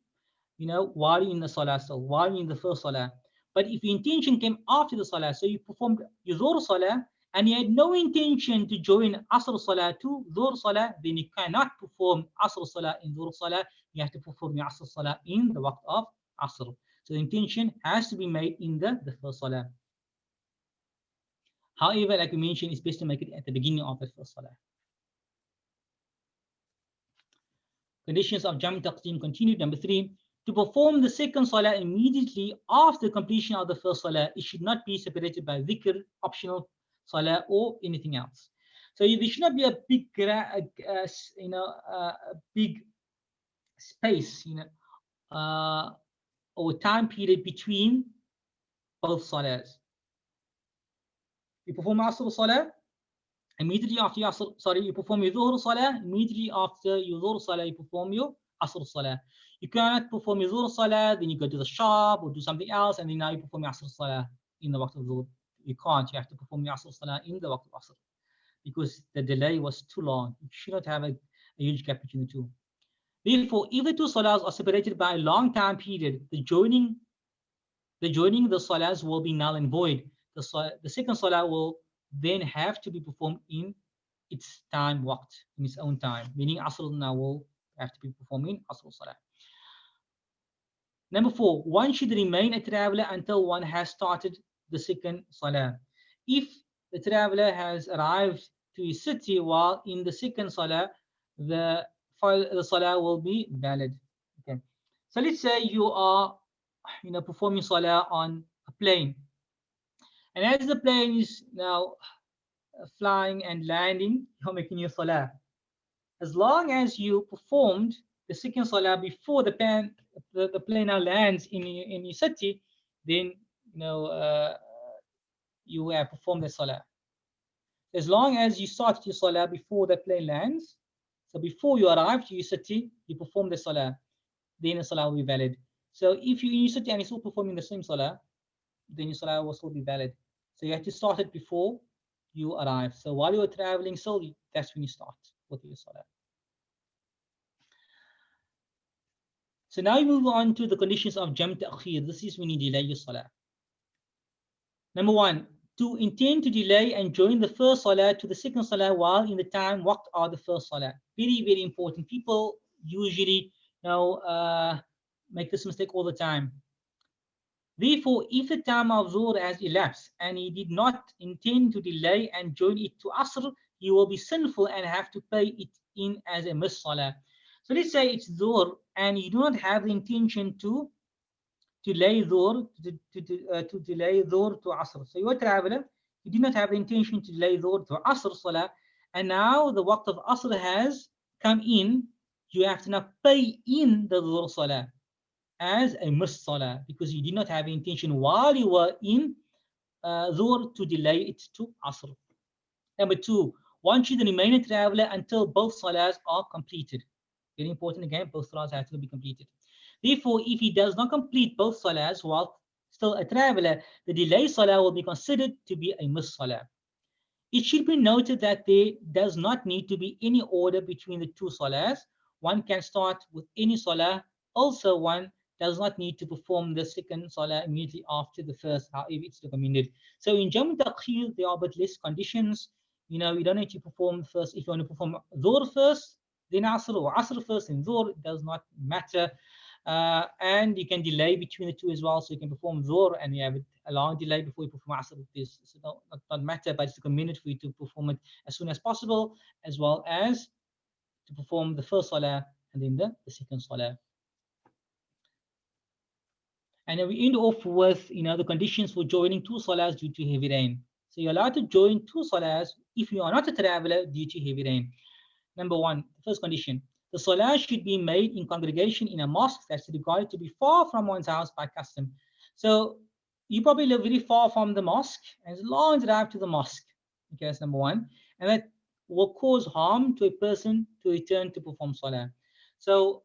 while you're in the salah, so while you're in the first salah. But if your intention came after the salah, so you performed your Dhuhr salah, and you had no intention to join Asr salah to Dhuhr salah, then you cannot perform Asr salah in Dhuhr salah. You have to perform your Asr salah in the waqt of Asr. So the intention has to be made in the first salah. However, like we mentioned, it's best to make it at the beginning of the first salah. Conditions of Jam' Taqdeem continued. Number 3, to perform the second salah immediately after completion of the first salah, it should not be separated by dhikr, optional salah, or anything else. So there should not be a big, big space, or time period between both salahs. You perform Asr salah immediately after your Asr, sorry, you perform your Dhuhr salah immediately after your Dhuhr salah, you perform your Asr salah. You cannot perform your Dhuhr salah, then you go to the shop or do something else, and then now you perform your Asr salah in the waqt of Dhuhr. You can't. You have to perform your Asr salah in the waqt of Asr because the delay was too long. You should not have a huge gap between the two. Therefore, if the two salahs are separated by a long time period, the joining the salahs will be null and void. The second salah will then have to be performed in its time waqt, in its own time, meaning Asr now will have to be performed in Asr salah. Number 4, one should remain a traveler until one has started the second salah. If the traveler has arrived to his city while in the second salah, the salah will be valid. Okay. So let's say you are performing salah on a plane. And as the plane is now flying and landing, you're making your salah. As long as you performed the second salah before the plane now lands in your city, then you have performed the salah. As long as you start your salah before the plane lands, so before you arrive to your city, you perform the salah, then the salah will be valid. So if you're in your city and you're still performing the same salah, then your salah will still be valid. So you have to start it before you arrive. So while you're traveling slowly, that's when you start with your salah. So now you move on to the conditions of Jam' Ta'khir. This is when you delay your salah. Number 1, to intend to delay and join the first salah to the second salah while in the time waqt of the first salah. Very, very important. People usually make this mistake all the time. Therefore, if the time of Dhuhr has elapsed and he did not intend to delay and join it to Asr, he will be sinful and have to pay it in as a missed salah. So let's say it's Dhuhr and you do not have the intention to delay Dhuhr to delay Dhuhr to Asr. So you're a traveler, you did not have the intention to delay Dhuhr to Asr salah, and now the waqt of Asr has come in, you have to now pay in the Dhuhr salah as a missed salah because you did not have the intention while you were in Dhuhr to delay it to Asr. Number 2, one should remain a traveler until both salahs are completed. Very important again, both salahs have to be completed. Therefore, if he does not complete both salahs while still a traveler, the delayed salah will be considered to be a missed salah. It should be noted that there does not need to be any order between the two salahs. One can start with any salah. Also, one does not need to perform the second salah immediately after the first, however it's recommended. So in Jam' Ta'khir, there are but less conditions. You don't need to perform first. If you want to perform Dhuhr first, then Asr, or Asr first, then Dhuhr, it does not matter. And you can delay between the two as well. So you can perform Dhuhr and you have a long delay before you perform Asr. This not matter, but it's a minute for you to perform it as soon as possible, as well as to perform the first Salah and then the second Salah. And then we end off with the conditions for joining two Salahs due to heavy rain. So you're allowed to join two Salahs if you are not a traveler due to heavy rain. Number one, the first condition, the Salah should be made in congregation in a mosque that's regarded to be far from one's house by custom. So you probably live very far from the mosque, and it's a long drive to the mosque. Okay, that's number one. And that will cause harm to a person to return to perform Salah. So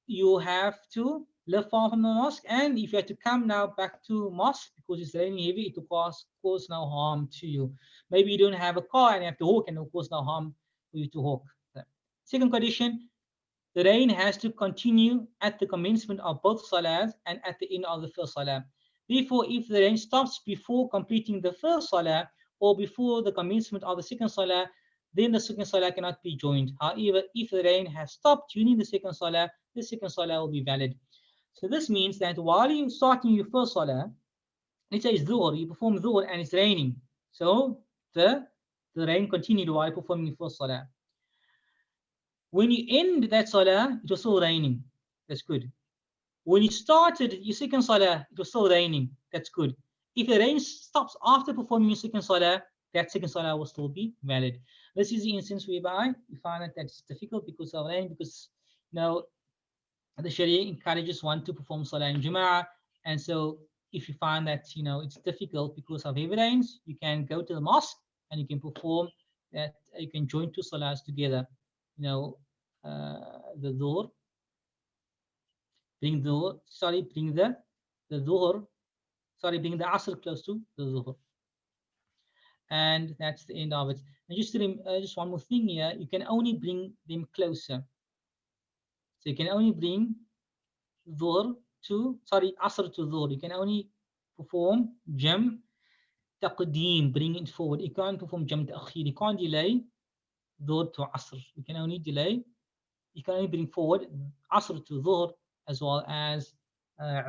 you have to live far from the mosque, and if you have to come now back to mosque because it's raining heavy, it will cause no harm to you. Maybe you don't have a car and you have to walk, and it will cause no harm for you to walk. Second condition, the rain has to continue at the commencement of both salahs and at the end of the first salah. Therefore, if the rain stops before completing the first salah or before the commencement of the second salah, then the second salah cannot be joined. However, if the rain has stopped during the second salah will be valid. So this means that while you're starting your first salah, let's say it's Dhuhr, you perform Dhuhr and it's raining. So the rain continued while performing your first salah. When you end that salah, it was still raining. That's good. When you started your second salah, it was still raining. That's good. If the rain stops after performing your second salah, that second salah will still be valid. This is the instance whereby you find that that's difficult because of rain, because the Sharia encourages one to perform salah in Jama'ah. And so if you find that it's difficult because of heavy rains, you can go to the mosque and you can perform that. You can join two salahs together. The Dhuhr, bring the Dhuhr, bring the Asr close to the Dhuhr. And that's the end of it. And just one more thing here, you can only bring them closer. So you can only bring Asr to Dhuhr. You can only perform Jam Taqdeem, bring it forward. You can't perform Jam Ta'khir. You can't delay Dhuhr to Asr. You can only bring forward Asr to Dhuhr as well as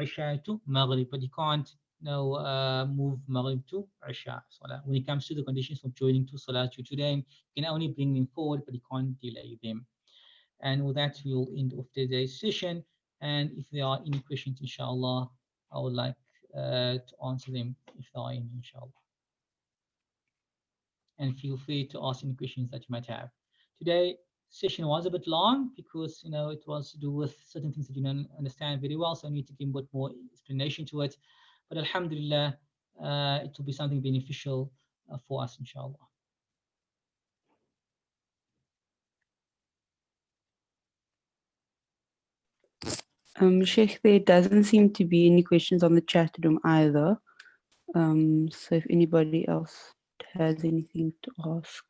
Isha to Maghrib, but you can't move Maghrib to Isha Salah. When it comes to the conditions of joining two Salahs due to rain, you can only bring them forward, but you can't delay them. And with that, we will end of today's session. And if there are any questions, inshallah, I would like to answer them if there are any, inshallah. And feel free to ask any questions that you might have. Today, session was a bit long because it was to do with certain things that you don't understand very well, so I need to give a bit more explanation to it. But alhamdulillah, it will be something beneficial for us, inshallah. Sheikh, there doesn't seem to be any questions on the chat room either. So if anybody else has anything to ask.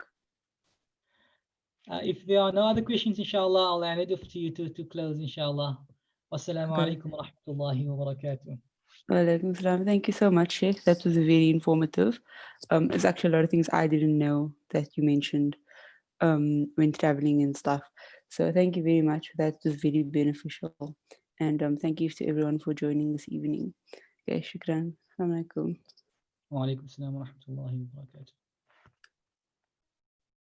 If there are no other questions, inshallah, I'll hand it off to you to close, inshallah. Wassalamu alaikum wa rahmatullahi wa barakatuh. Walaikum salam. Thank you so much, Sheikh. That was very informative. There's actually a lot of things I didn't know that you mentioned when traveling and stuff. So thank you very much. That was very beneficial. And thank you to everyone for joining this evening. Okay, shukran. Assalamu alaikum. Wa alaikum salam wa rahmatullahi wa barakatuh.